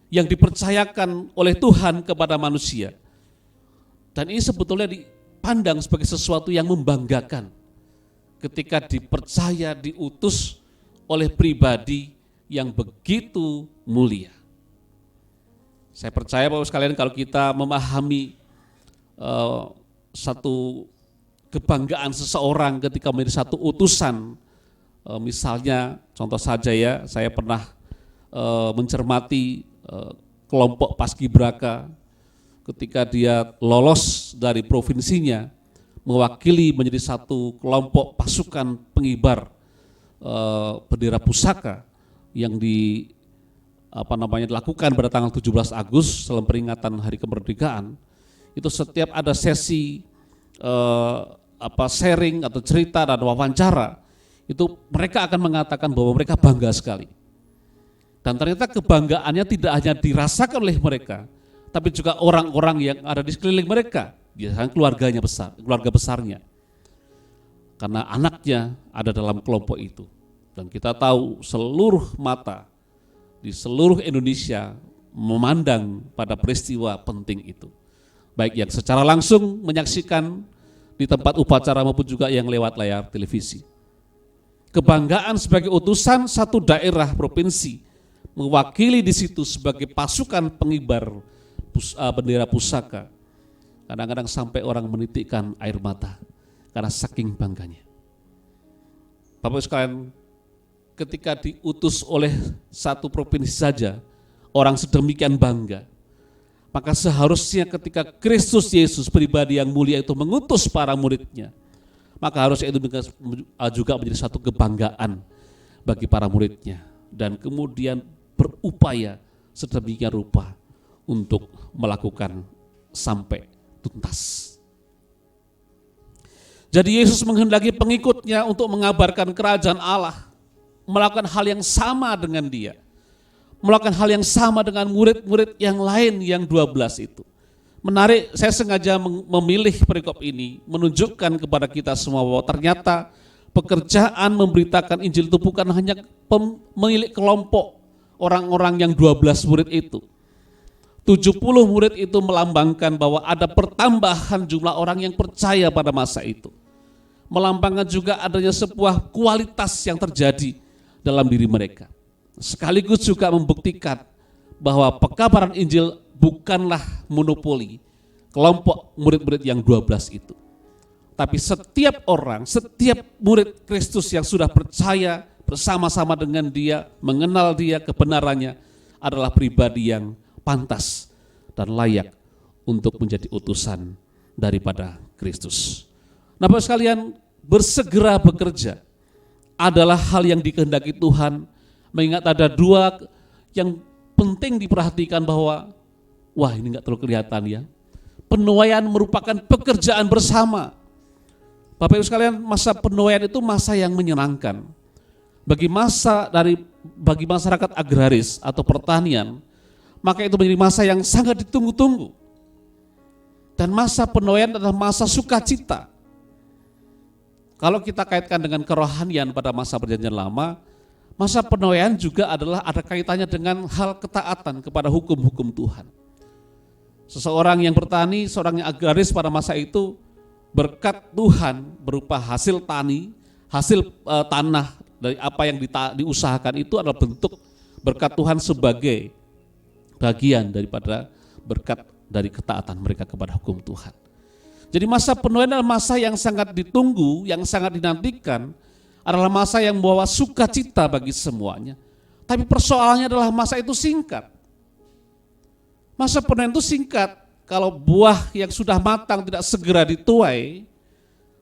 yang dipercayakan oleh Tuhan kepada manusia. Dan ini sebetulnya dipandang sebagai sesuatu yang membanggakan ketika dipercaya, diutus oleh pribadi yang begitu mulia. Saya percaya Bapak sekalian, kalau kita memahami satu kebanggaan seseorang ketika menjadi satu utusan, misalnya contoh saja ya, saya pernah mencermati kelompok Paskibraka ketika dia lolos dari provinsinya mewakili menjadi satu kelompok pasukan pengibar bendera pusaka yang dilakukan pada tanggal 17 Agustus dalam peringatan Hari Kemerdekaan. Itu setiap ada sesi sharing atau cerita dan wawancara, itu mereka akan mengatakan bahwa mereka bangga sekali. Dan ternyata kebanggaannya tidak hanya dirasakan oleh mereka, tapi juga orang-orang yang ada di sekeliling mereka, biasanya keluarga besarnya. Karena anaknya ada dalam kelompok itu. Dan kita tahu seluruh mata di seluruh Indonesia memandang pada peristiwa penting itu. Baik yang secara langsung menyaksikan di tempat upacara maupun juga yang lewat layar televisi. Kebanggaan sebagai utusan satu daerah provinsi, mewakili di situ sebagai pasukan pengibar bendera pusaka. Kadang-kadang sampai orang menitikkan air mata karena saking bangganya. Bapak sekalian, ketika diutus oleh satu provinsi saja, orang sedemikian bangga, maka seharusnya ketika Kristus Yesus pribadi yang mulia itu mengutus para muridnya, maka harusnya itu juga menjadi satu kebanggaan bagi para muridnya, dan kemudian berupaya sedemikian rupa untuk melakukan sampai tuntas. Jadi Yesus menghendaki pengikutnya untuk mengabarkan kerajaan Allah, melakukan hal yang sama dengan dia, melakukan hal yang sama dengan murid-murid yang lain yang 12 itu. Menarik, saya sengaja memilih perikop ini menunjukkan kepada kita semua bahwa ternyata pekerjaan memberitakan Injil itu bukan hanya milik kelompok orang-orang yang 12 murid itu. 70 murid itu melambangkan bahwa ada pertambahan jumlah orang yang percaya pada masa itu. Melambangkan juga adanya sebuah kualitas yang terjadi dalam diri mereka. Sekaligus juga membuktikan bahwa pekabaran Injil bukanlah monopoli kelompok murid-murid yang 12 itu. Tapi setiap orang, setiap murid Kristus yang sudah percaya bersama-sama dengan dia, mengenal dia, kebenarannya adalah pribadi yang pantas dan layak untuk menjadi utusan daripada Kristus. Nah, Bapak sekalian, bersegera bekerja adalah hal yang dikehendaki Tuhan, mengingat ada dua yang penting diperhatikan bahwa, wah ini enggak terlalu kelihatan ya. Penuaian merupakan pekerjaan bersama. Bapak Ibu sekalian, masa penuaian itu masa yang menyenangkan. Bagi masyarakat agraris atau pertanian, maka itu menjadi masa yang sangat ditunggu-tunggu. Dan masa penuaian adalah masa sukacita. Kalau kita kaitkan dengan kerohanian pada masa perjanjian lama, masa penuaian juga ada kaitannya dengan hal ketaatan kepada hukum-hukum Tuhan. Seseorang yang bertani, seorang yang agraris pada masa itu, berkat Tuhan berupa hasil tanah dari apa yang diusahakan itu adalah bentuk berkat Tuhan sebagai bagian daripada berkat dari ketaatan mereka kepada hukum Tuhan. Jadi masa penuaian adalah masa yang sangat ditunggu, yang sangat dinantikan, adalah masa yang membawa sukacita bagi semuanya. Tapi persoalannya adalah masa itu singkat. Masa penuaian itu singkat. Kalau buah yang sudah matang tidak segera dituai,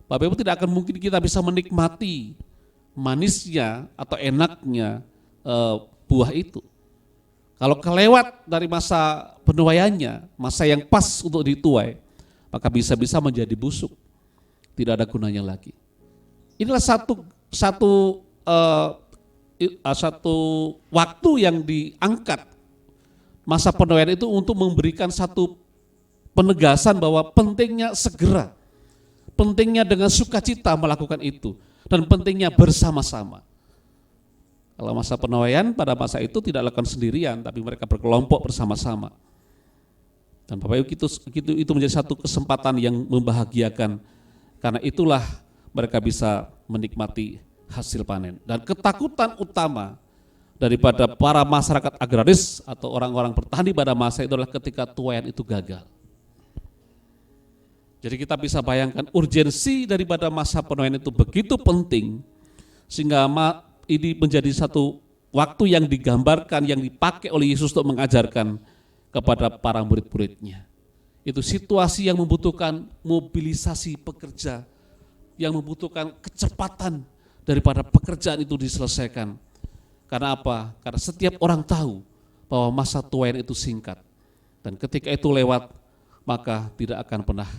Bapak Ibu tidak akan mungkin kita bisa menikmati manisnya atau enaknya buah itu. Kalau kelewat dari masa penuaiannya, masa yang pas untuk dituai, maka bisa-bisa menjadi busuk, tidak ada gunanya lagi. Inilah satu waktu yang diangkat masa penuaian itu untuk memberikan satu penegasan bahwa pentingnya segera, pentingnya dengan sukacita melakukan itu, dan pentingnya bersama-sama. Kalau masa penuaian pada masa itu tidak lakukan sendirian, tapi mereka berkelompok bersama-sama. Dan Bapak Ibu, itu menjadi satu kesempatan yang membahagiakan, karena itulah mereka bisa menikmati hasil panen. Dan ketakutan utama daripada para masyarakat agraris atau orang-orang bertani pada masa itu adalah ketika tuaian itu gagal. Jadi kita bisa bayangkan urgensi daripada masa penuaian itu begitu penting, sehingga ini menjadi satu waktu yang digambarkan, yang dipakai oleh Yesus untuk mengajarkan kepada para murid-muridnya. Itu situasi yang membutuhkan mobilisasi pekerja, yang membutuhkan kecepatan daripada pekerjaan itu diselesaikan. Karena apa? Karena setiap orang tahu bahwa masa tuaian itu singkat. Dan ketika itu lewat, maka tidak akan pernah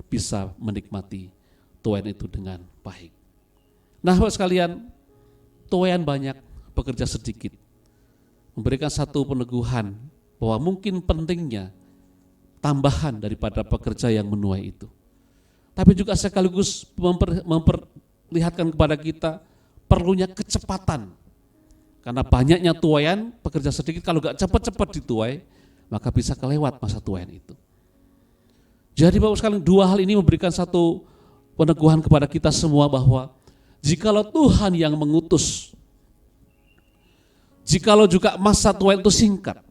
bisa menikmati tuaian itu dengan baik. Nah, Bapak sekalian, tuaian banyak, pekerja sedikit. Memberikan satu peneguhan bahwa mungkin pentingnya tambahan daripada pekerja yang menuai itu. Tapi juga sekaligus memperlihatkan kepada kita perlunya kecepatan. Karena banyaknya tuaian, pekerja sedikit, kalau gak cepat-cepat dituai, maka bisa kelewat masa tuaian itu. Jadi Bapak sekalian, dua hal ini memberikan satu peneguhan kepada kita semua bahwa jikalau Tuhan yang mengutus, jikalau juga masa tuai itu singkat,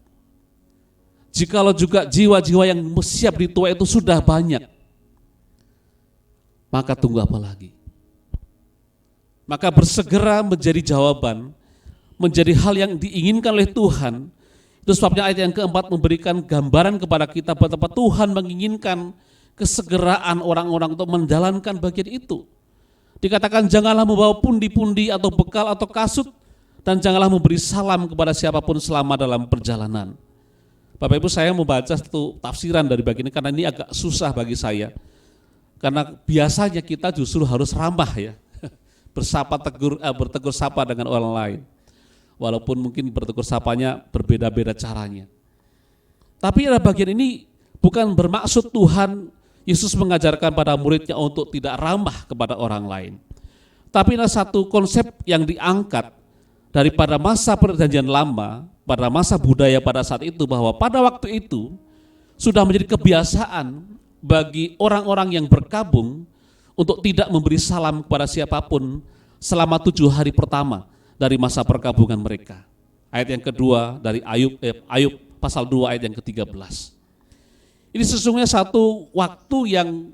jikalau juga jiwa-jiwa yang siap dituai itu sudah banyak, maka tunggu apa lagi? Maka bersegera menjadi jawaban, menjadi hal yang diinginkan oleh Tuhan. Itu sebabnya ayat yang keempat memberikan gambaran kepada kita betapa Tuhan menginginkan kesegeraan orang-orang untuk menjalankan bagian itu. Dikatakan janganlah membawa pundi-pundi atau bekal atau kasut, dan janganlah memberi salam kepada siapapun selama dalam perjalanan. Bapak Ibu, saya membaca satu tafsiran dari bagian ini karena ini agak susah bagi saya. Karena biasanya kita justru harus ramah ya, bertegur sapa dengan orang lain. Walaupun mungkin bertegur sapanya berbeda-beda caranya. Tapi ada bagian ini bukan bermaksud Tuhan Yesus mengajarkan pada muridnya untuk tidak ramah kepada orang lain. Tapi ada satu konsep yang diangkat daripada masa perjanjian lama, pada masa budaya pada saat itu, bahwa pada waktu itu sudah menjadi kebiasaan bagi orang-orang yang berkabung untuk tidak memberi salam kepada siapapun selama 7 hari pertama dari masa perkabungan mereka. Ayat yang kedua dari Ayub pasal 2 ayat yang ke-13. Ini sesungguhnya satu waktu yang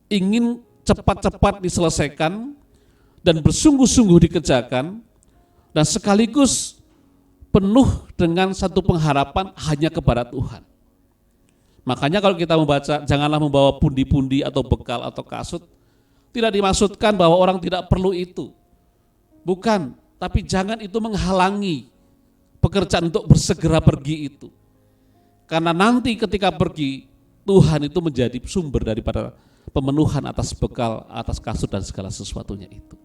ingin cepat-cepat diselesaikan dan bersungguh-sungguh dikerjakan, dan sekaligus penuh dengan satu pengharapan hanya kepada Tuhan. Makanya kalau kita membaca janganlah membawa pundi-pundi atau bekal atau kasut, tidak dimaksudkan bahwa orang tidak perlu itu. Bukan, tapi jangan itu menghalangi pekerjaan untuk bersegera pergi itu. Karena nanti ketika pergi, Tuhan itu menjadi sumber daripada pemenuhan atas bekal, atas kasut dan segala sesuatunya itu.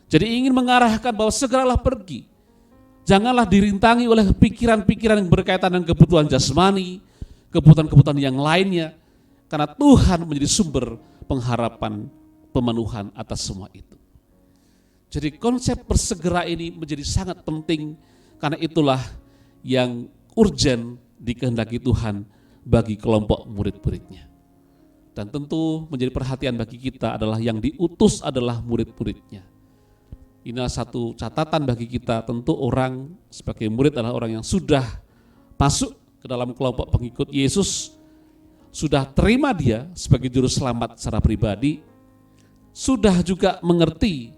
Jadi ingin mengarahkan bahwa segeralah pergi. Janganlah dirintangi oleh pikiran-pikiran yang berkaitan dengan kebutuhan jasmani, kebutuhan-kebutuhan yang lainnya. Karena Tuhan menjadi sumber pengharapan, pemenuhan atas semua itu. Jadi konsep bersegera ini menjadi sangat penting, karena itulah yang urgen dikehendaki Tuhan bagi kelompok murid-muridnya. Dan tentu menjadi perhatian bagi kita adalah yang diutus adalah murid-muridnya. Inilah satu catatan bagi kita, tentu orang sebagai murid adalah orang yang sudah masuk ke dalam kelompok pengikut Yesus, sudah terima dia sebagai juru selamat secara pribadi, sudah juga mengerti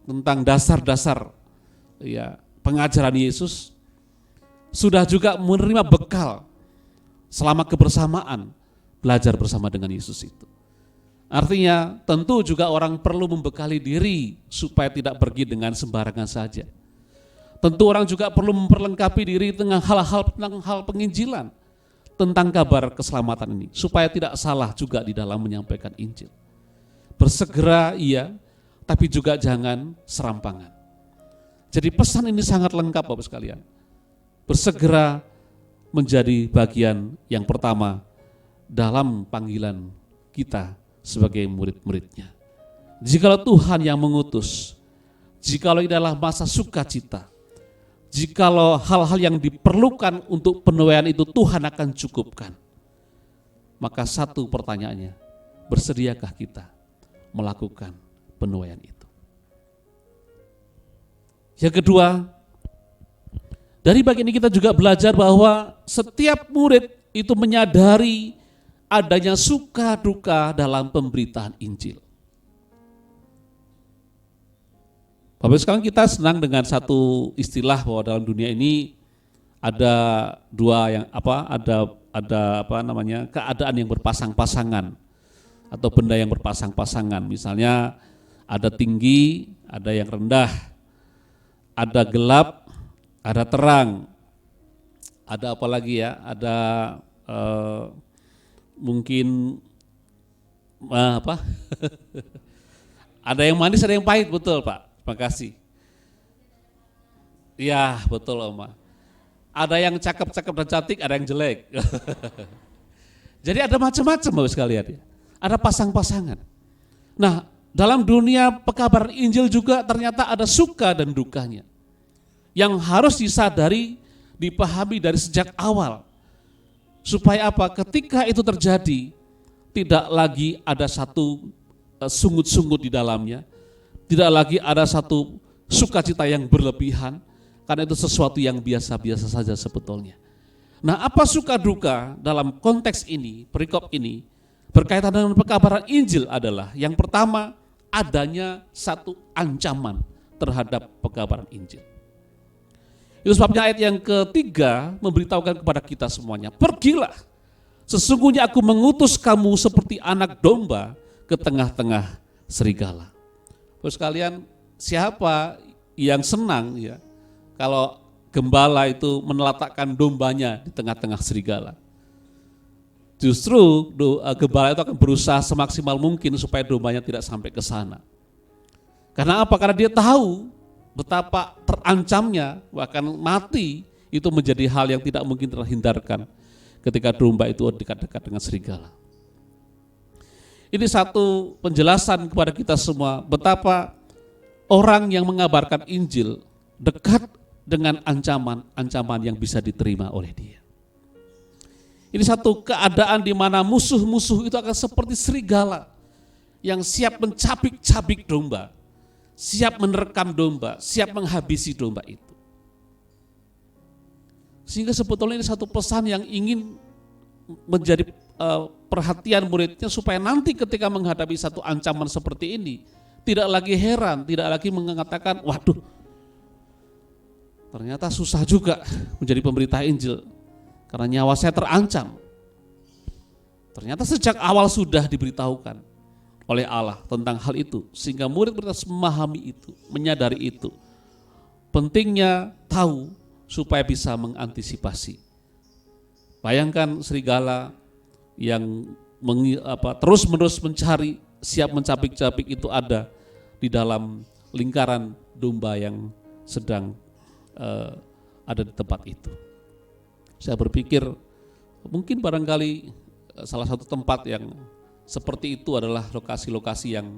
tentang dasar-dasar ya, pengajaran Yesus, sudah juga menerima bekal selama kebersamaan belajar bersama dengan Yesus itu. Artinya tentu juga orang perlu membekali diri supaya tidak pergi dengan sembarangan saja. Tentu orang juga perlu memperlengkapi diri dengan hal-hal tentang hal penginjilan, tentang kabar keselamatan ini, supaya tidak salah juga di dalam menyampaikan Injil. Bersegera iya, tapi juga jangan serampangan. Jadi pesan ini sangat lengkap Bapak sekalian. Bersegera menjadi bagian yang pertama dalam panggilan kita sebagai murid-muridnya. Jikalau Tuhan yang mengutus, jikalau ini adalah masa sukacita, jikalau hal-hal yang diperlukan untuk penuaian itu Tuhan akan cukupkan, maka satu pertanyaannya, bersediakah kita melakukan penuaian itu? Yang kedua, dari bagian ini kita juga belajar bahwa setiap murid itu menyadari adanya suka duka dalam pemberitaan Injil. Bapak sekarang kita senang dengan satu istilah bahwa dalam dunia ini ada keadaan yang berpasang-pasangan atau benda yang berpasang-pasangan. Misalnya ada tinggi, ada yang rendah, ada gelap, ada terang, ada apa lagi ya? Ada mungkin ada yang manis, ada yang pahit, betul Pak. Terima kasih. Iya betul Oma. Ada yang cakep-cakep dan cantik, ada yang jelek. Jadi ada macam-macam Bapak sekalian ya. Ada pasang-pasangan. Nah, dalam dunia pekabaran Injil juga ternyata ada suka dan dukanya. Yang harus disadari, dipahami dari sejak awal. Supaya apa? Ketika itu terjadi, tidak lagi ada satu sungut-sungut di dalamnya. Tidak lagi ada satu sukacita yang berlebihan, karena itu sesuatu yang biasa-biasa saja sebetulnya. Nah, apa suka duka dalam konteks ini, perikop ini, berkaitan dengan pekabaran Injil adalah yang pertama, adanya satu ancaman terhadap pekabaran Injil. Itu sebabnya ayat yang ketiga memberitahukan kepada kita semuanya, pergilah, sesungguhnya aku mengutus kamu seperti anak domba ke tengah-tengah serigala. Terus kalian, siapa yang senang ya kalau gembala itu meneletakkan dombanya di tengah-tengah serigala? Justru gembala itu akan berusaha semaksimal mungkin supaya dombanya tidak sampai ke sana. Karena apa? Karena dia tahu betapa terancamnya, bahkan mati itu menjadi hal yang tidak mungkin terhindarkan ketika domba itu dekat-dekat dengan serigala. Ini satu penjelasan kepada kita semua betapa orang yang mengabarkan Injil dekat dengan ancaman-ancaman yang bisa diterima oleh dia. Ini satu keadaan di mana musuh-musuh itu akan seperti serigala yang siap mencabik-cabik domba, siap menerkam domba, siap menghabisi domba itu. Sehingga sebetulnya ini satu pesan yang ingin menjadi perhatian muridnya supaya nanti ketika menghadapi satu ancaman seperti ini tidak lagi heran, tidak lagi mengatakan waduh ternyata susah juga menjadi pemberita Injil karena nyawa saya terancam. Ternyata sejak awal sudah diberitahukan oleh Allah tentang hal itu sehingga murid-murid harus memahami itu, menyadari itu. Pentingnya tahu supaya bisa mengantisipasi. Bayangkan serigala yang terus-menerus mencari, siap mencabik-cabik itu ada di dalam lingkaran domba yang sedang ada di tempat itu. Saya berpikir mungkin barangkali salah satu tempat yang seperti itu adalah lokasi-lokasi yang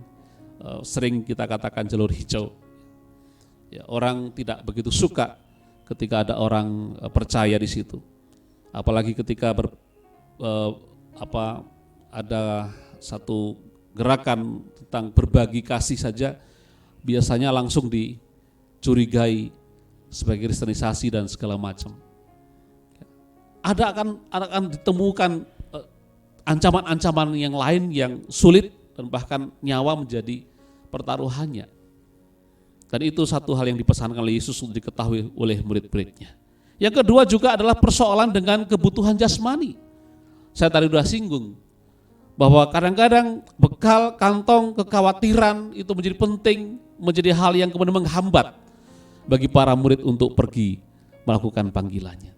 sering kita katakan jalur hijau. Ya, orang tidak begitu suka ketika ada orang percaya di situ. Apalagi ketika ada satu gerakan tentang berbagi kasih saja biasanya langsung dicurigai sebagai kristenisasi dan segala macam. Akan ditemukan ancaman-ancaman yang lain yang sulit dan bahkan nyawa menjadi pertaruhannya. Dan itu satu hal yang dipesankan oleh Yesus untuk diketahui oleh murid-muridnya. Yang kedua juga adalah persoalan dengan kebutuhan jasmani. Saya tadi sudah singgung bahwa kadang-kadang bekal, kantong, kekhawatiran itu menjadi penting, menjadi hal yang kemudian menghambat bagi para murid untuk pergi melakukan panggilannya.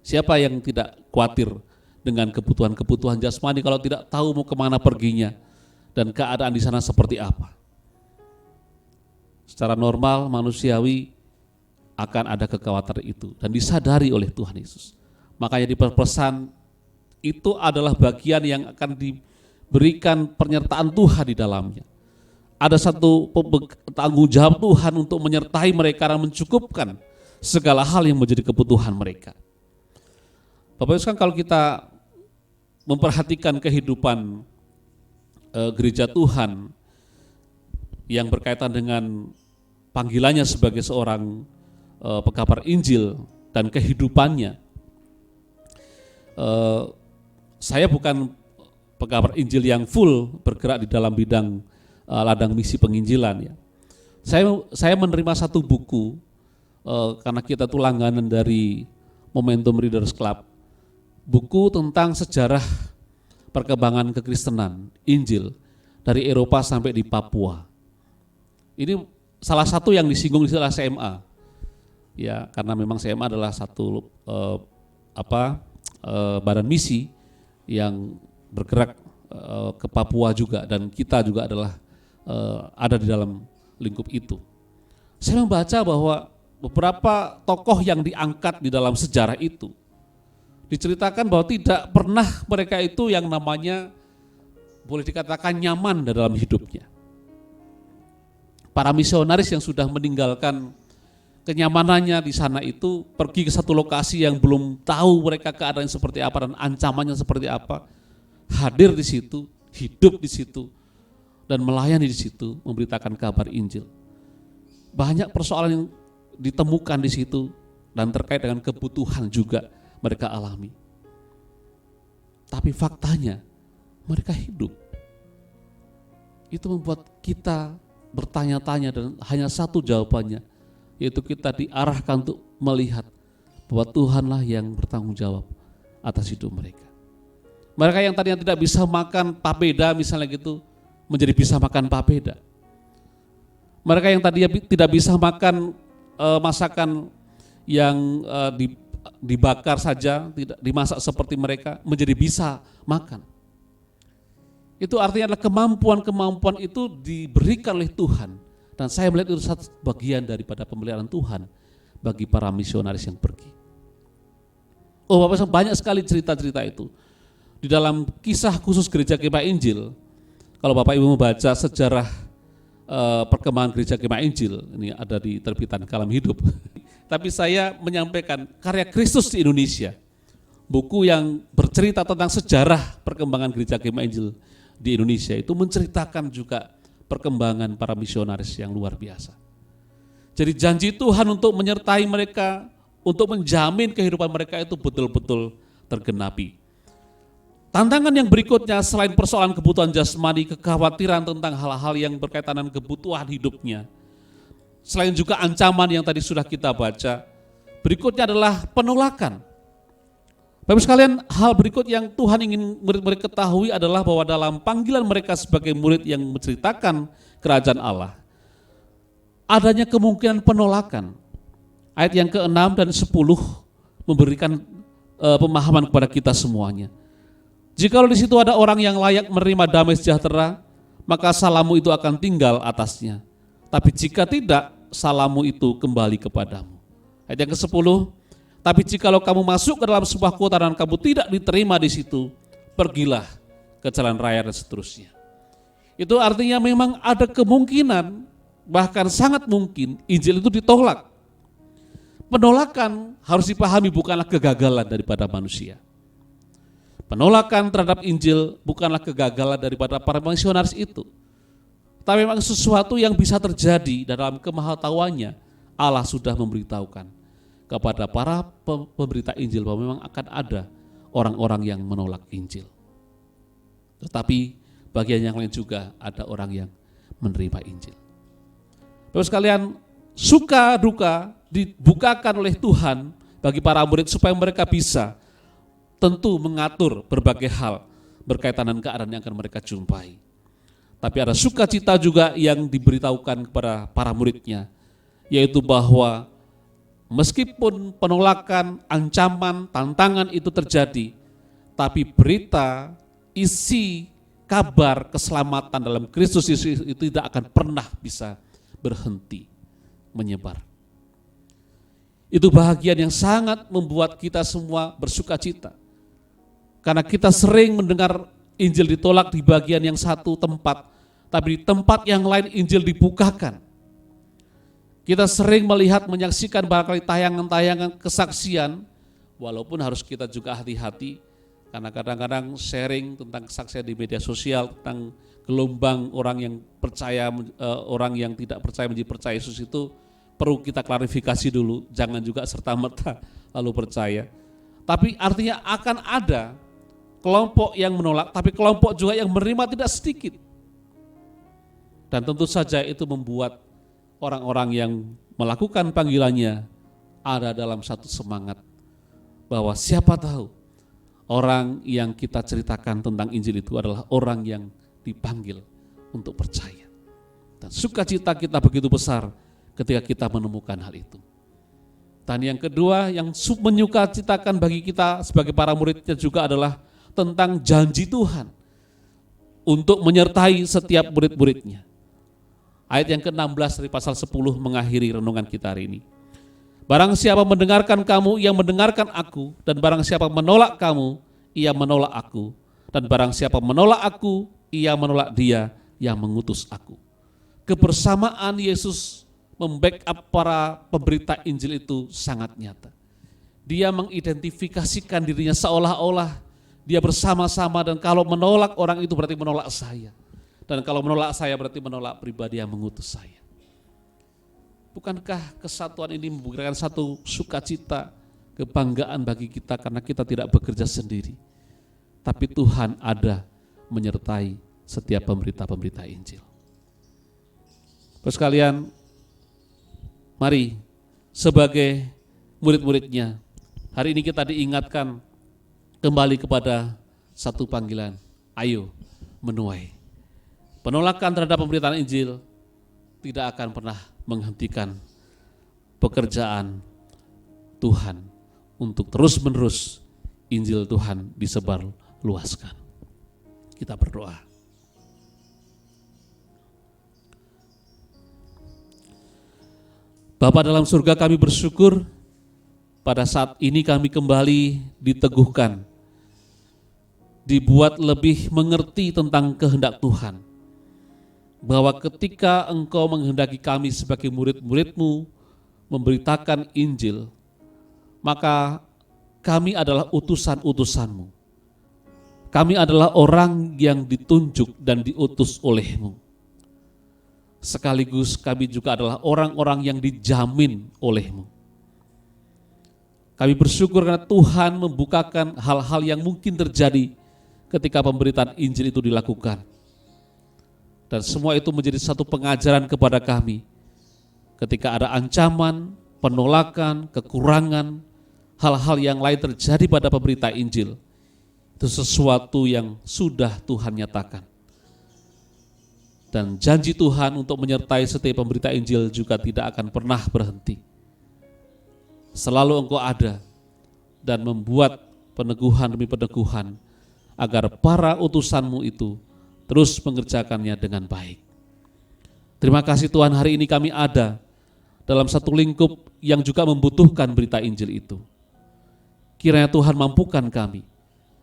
Siapa yang tidak khawatir dengan kebutuhan-kebutuhan jasmani kalau tidak tahu mau kemana perginya dan keadaan di sana seperti apa? Secara normal manusiawi akan ada kekhawatiran itu dan disadari oleh Tuhan Yesus. Makanya di pesan itu adalah bagian yang akan diberikan penyertaan Tuhan di dalamnya. Ada satu tanggung jawab Tuhan untuk menyertai mereka dan mencukupkan segala hal yang menjadi kebutuhan mereka. Bapak Ibu sekalian, kalau kita memperhatikan kehidupan gereja Tuhan yang berkaitan dengan panggilannya sebagai seorang pekabar Injil dan kehidupannya, saya bukan pekabar Injil yang full bergerak di dalam bidang ladang misi penginjilan ya. Saya menerima satu buku karena kita tuh langganan dari Momentum Readers Club, buku tentang sejarah perkembangan kekristenan Injil dari Eropa sampai di Papua. Ini salah satu yang disinggung di istilah CMA, ya, karena memang CMA adalah satu badan misi yang bergerak ke Papua juga, dan kita juga adalah ada di dalam lingkup itu. Saya membaca bahwa beberapa tokoh yang diangkat di dalam sejarah itu diceritakan bahwa tidak pernah mereka itu yang namanya boleh dikatakan nyaman dalam hidupnya. Para misionaris yang sudah meninggalkan kenyamanannya di sana itu pergi ke satu lokasi yang belum tahu mereka keadaan seperti apa dan ancamannya seperti apa, hadir di situ, hidup di situ, dan melayani di situ, memberitakan kabar Injil. Banyak persoalan yang ditemukan di situ dan terkait dengan kebutuhan juga mereka alami. Tapi faktanya mereka hidup. Itu membuat kita bertanya-tanya dan hanya satu jawabannya, yaitu kita diarahkan untuk melihat bahwa Tuhanlah yang bertanggung jawab atas hidup mereka. Mereka yang tadinya tidak bisa makan papeda misalnya gitu, menjadi bisa makan papeda. Mereka yang tadinya tidak bisa makan masakan yang dibakar saja, tidak dimasak seperti mereka, menjadi bisa makan. Itu artinya adalah kemampuan-kemampuan itu diberikan oleh Tuhan. Dan saya melihat itu satu bagian daripada pemeliharaan Tuhan bagi para misionaris yang pergi. Oh Bapak, banyak sekali cerita-cerita itu. Di dalam kisah khusus Gereja Kemah Injil, kalau Bapak Ibu membaca sejarah perkembangan Gereja Kemah Injil, ini ada di terbitan Kalam Hidup. Tapi saya menyampaikan karya Kristus di Indonesia, buku yang bercerita tentang sejarah perkembangan Gereja Kemah Injil di Indonesia, itu menceritakan juga perkembangan para misionaris yang luar biasa. Jadi janji Tuhan untuk menyertai mereka, untuk menjamin kehidupan mereka itu betul-betul tergenapi. Tantangan yang berikutnya selain persoalan kebutuhan jasmani, kekhawatiran tentang hal-hal yang berkaitan dengan kebutuhan hidupnya, selain juga ancaman yang tadi sudah kita baca, berikutnya adalah penolakan. Bapak sekalian, hal berikut yang Tuhan ingin murid-murid ketahui adalah bahwa dalam panggilan mereka sebagai murid yang menceritakan kerajaan Allah, adanya kemungkinan penolakan. Ayat yang ke-6 dan 10 memberikan pemahaman kepada kita semuanya. Jikalau di situ ada orang yang layak menerima damai sejahtera, maka salammu itu akan tinggal atasnya. Tapi jika tidak, salammu itu kembali kepadamu. Ayat yang ke-10, tapi jikalau kamu masuk ke dalam sebuah kota dan kamu tidak diterima di situ, pergilah ke jalan raya dan seterusnya. Itu artinya memang ada kemungkinan, bahkan sangat mungkin Injil itu ditolak. Penolakan harus dipahami bukanlah kegagalan daripada manusia. Penolakan terhadap Injil bukanlah kegagalan daripada para misionaris itu. Tapi memang sesuatu yang bisa terjadi dalam kemahatauannya. Allah sudah memberitahukan kepada para pemberita Injil bahwa memang akan ada orang-orang yang menolak Injil. Tetapi bagian yang lain juga ada orang yang menerima Injil. Bapak sekalian, suka duka dibukakan oleh Tuhan bagi para murid supaya mereka bisa tentu mengatur berbagai hal berkaitan dengan keadaan yang akan mereka jumpai. Tapi ada sukacita juga yang diberitahukan kepada para muridnya, yaitu bahwa meskipun penolakan, ancaman, tantangan itu terjadi, tapi berita, isi kabar keselamatan dalam Kristus Yesus itu tidak akan pernah bisa berhenti menyebar. Itu bahagian yang sangat membuat kita semua bersuka cita. Karena kita sering mendengar Injil ditolak di bagian yang satu tempat, tapi di tempat yang lain Injil dibukakan. Kita sering melihat, menyaksikan barangkali tayangan-tayangan kesaksian, walaupun harus kita juga hati-hati, karena kadang-kadang sharing tentang kesaksian di media sosial, tentang gelombang orang yang percaya, orang yang tidak percaya menjadi percaya Yesus itu perlu kita klarifikasi dulu, jangan juga serta-merta lalu percaya. Tapi artinya akan ada kelompok yang menolak, tapi kelompok juga yang menerima tidak sedikit. Dan tentu saja itu membuat orang-orang yang melakukan panggilannya ada dalam satu semangat bahwa siapa tahu orang yang kita ceritakan tentang Injil itu adalah orang yang dipanggil untuk percaya. Dan sukacita kita begitu besar ketika kita menemukan hal itu. Dan yang kedua yang menyukacitakan bagi kita sebagai para muridnya juga adalah tentang janji Tuhan untuk menyertai setiap murid-muridnya. Ayat yang ke-16 dari pasal 10 mengakhiri renungan kita hari ini. Barang siapa mendengarkan kamu, ia mendengarkan aku, dan barang siapa menolak kamu, ia menolak aku, dan barang siapa menolak aku, ia menolak dia yang mengutus aku. Kebersamaan Yesus membackup para pemberita Injil itu sangat nyata. Dia mengidentifikasikan dirinya seolah-olah dia bersama-sama, dan kalau menolak orang itu berarti menolak saya. Dan kalau menolak saya berarti menolak pribadi yang mengutus saya. Bukankah kesatuan ini memberikan satu sukacita, kebanggaan bagi kita karena kita tidak bekerja sendiri. Tapi Tuhan ada menyertai setiap pemberita-pemberita Injil. Terus kalian, mari sebagai murid-muridnya, hari ini kita diingatkan kembali kepada satu panggilan, ayo menuai. Penolakan terhadap pemberitaan Injil tidak akan pernah menghentikan pekerjaan Tuhan untuk terus-menerus Injil Tuhan disebar luaskan. Kita berdoa. Bapa dalam surga, kami bersyukur pada saat ini kami kembali diteguhkan, dibuat lebih mengerti tentang kehendak Tuhan. Bahwa ketika Engkau menghendaki kami sebagai murid-murid-Mu memberitakan Injil, maka kami adalah utusan-utusan-Mu. Kami adalah orang yang ditunjuk dan diutus oleh-Mu. Sekaligus kami juga adalah orang-orang yang dijamin oleh-Mu. Kami bersyukur karena Tuhan membukakan hal-hal yang mungkin terjadi ketika pemberitaan Injil itu dilakukan. Dan semua itu menjadi satu pengajaran kepada kami. Ketika ada ancaman, penolakan, kekurangan, hal-hal yang lain terjadi pada pemberita Injil, itu sesuatu yang sudah Tuhan nyatakan. Dan janji Tuhan untuk menyertai setiap pemberita Injil juga tidak akan pernah berhenti. Selalu Engkau ada dan membuat peneguhan demi peneguhan agar para utusan-Mu itu terus mengerjakannya dengan baik. Terima kasih Tuhan, hari ini kami ada dalam satu lingkup yang juga membutuhkan berita Injil itu. Kiranya Tuhan mampukan kami,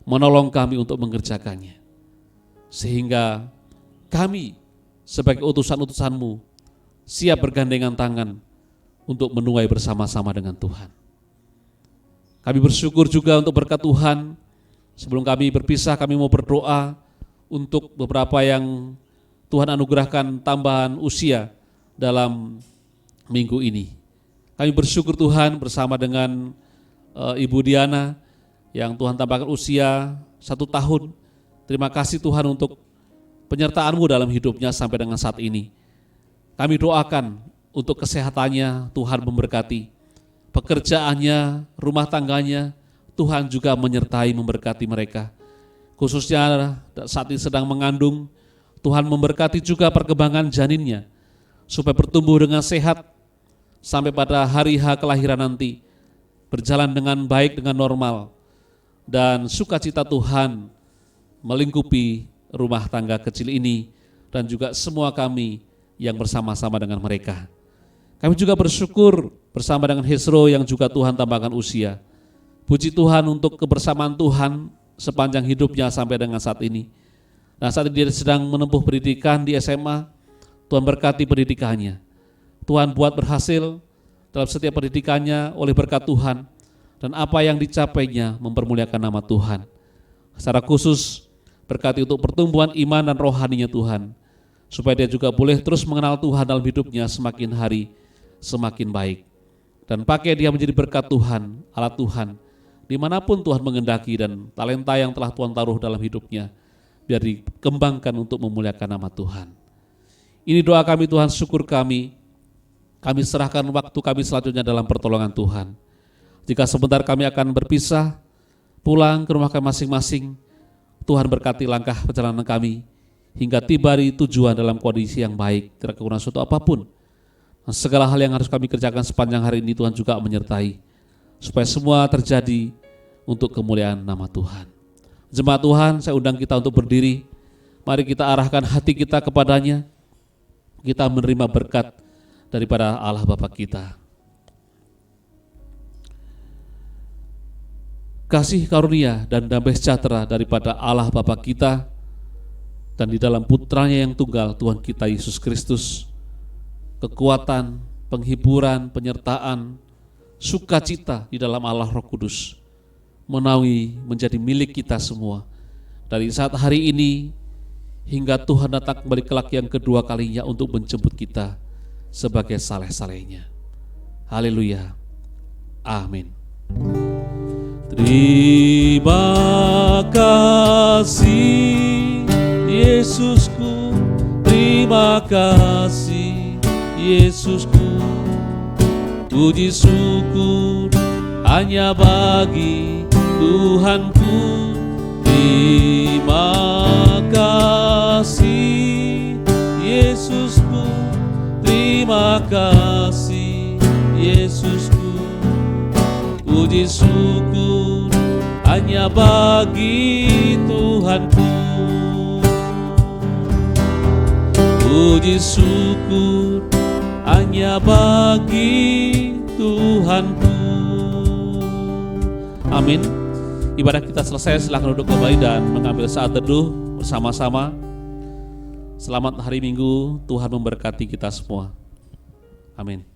menolong kami untuk mengerjakannya. Sehingga kami sebagai utusan-utusan-Mu siap bergandengan tangan untuk menuai bersama-sama dengan Tuhan. Kami bersyukur juga untuk berkat Tuhan. Sebelum kami berpisah, kami mau berdoa untuk beberapa yang Tuhan anugerahkan tambahan usia dalam minggu ini. Kami bersyukur Tuhan bersama dengan Ibu Diana yang Tuhan tambahkan usia 1 tahun. Terima kasih Tuhan untuk penyertaan-Mu dalam hidupnya sampai dengan saat ini. Kami doakan untuk kesehatannya, Tuhan memberkati. Pekerjaannya, rumah tangganya, Tuhan juga menyertai memberkati mereka. Khususnya saat ini sedang mengandung, Tuhan memberkati juga perkembangan janinnya, supaya bertumbuh dengan sehat, sampai pada hari H kelahiran nanti berjalan dengan baik, dengan normal, dan sukacita Tuhan melingkupi rumah tangga kecil ini dan juga semua kami yang bersama-sama dengan mereka. Kami juga bersyukur bersama dengan Hesro yang juga Tuhan tambahkan usia. Puji Tuhan untuk kebersamaan Tuhan sepanjang hidupnya sampai dengan saat ini. Nah, saat ini dia sedang menempuh pendidikan di SMA. Tuhan berkati pendidikannya. Tuhan buat berhasil dalam setiap pendidikannya oleh berkat Tuhan. Dan apa yang dicapainya mempermuliakan nama Tuhan. Secara khusus berkati untuk pertumbuhan iman dan rohaninya Tuhan. Supaya dia juga boleh terus mengenal Tuhan dalam hidupnya semakin hari semakin baik. Dan pakai dia menjadi berkat Tuhan, alat Tuhan. Dimanapun Tuhan mengendaki dan talenta yang telah Tuhan taruh dalam hidupnya. Biar dikembangkan untuk memuliakan nama Tuhan. Ini doa kami Tuhan, syukur kami. Kami serahkan waktu kami selanjutnya dalam pertolongan Tuhan. Jika sebentar kami akan berpisah, pulang ke rumah kami masing-masing, Tuhan berkati langkah perjalanan kami, hingga tiba di tujuan dalam kondisi yang baik, tidak kekurangan suatu apapun. Segala hal yang harus kami kerjakan sepanjang hari ini Tuhan juga menyertai, supaya semua terjadi untuk kemuliaan nama Tuhan. Jemaat Tuhan, saya undang kita untuk berdiri. Mari kita arahkan hati kita kepadanya. Kita menerima berkat daripada Allah Bapa kita. Kasih karunia dan damai sejahtera daripada Allah Bapa kita dan di dalam putranya yang tunggal Tuhan kita Yesus Kristus, kekuatan, penghiburan, penyertaan, sukacita di dalam Allah Roh Kudus menaungi menjadi milik kita semua dari saat hari ini hingga Tuhan datang kembali kelak yang kedua kalinya untuk menjemput kita sebagai saleh-salehnya. Haleluya. Amin. Terima kasih Yesusku, terima kasih Yesusku. Puji syukur hanya bagi Tuhanku. Terima kasih Yesusku, terima kasih Yesusku. Puji syukur hanya bagi Tuhanku. Puji syukur hanya bagi Tuhanku. Amin. Ibadah kita selesai, silakan duduk kembali dan mengambil saat teduh bersama-sama. Selamat hari Minggu, Tuhan memberkati kita semua. Amin.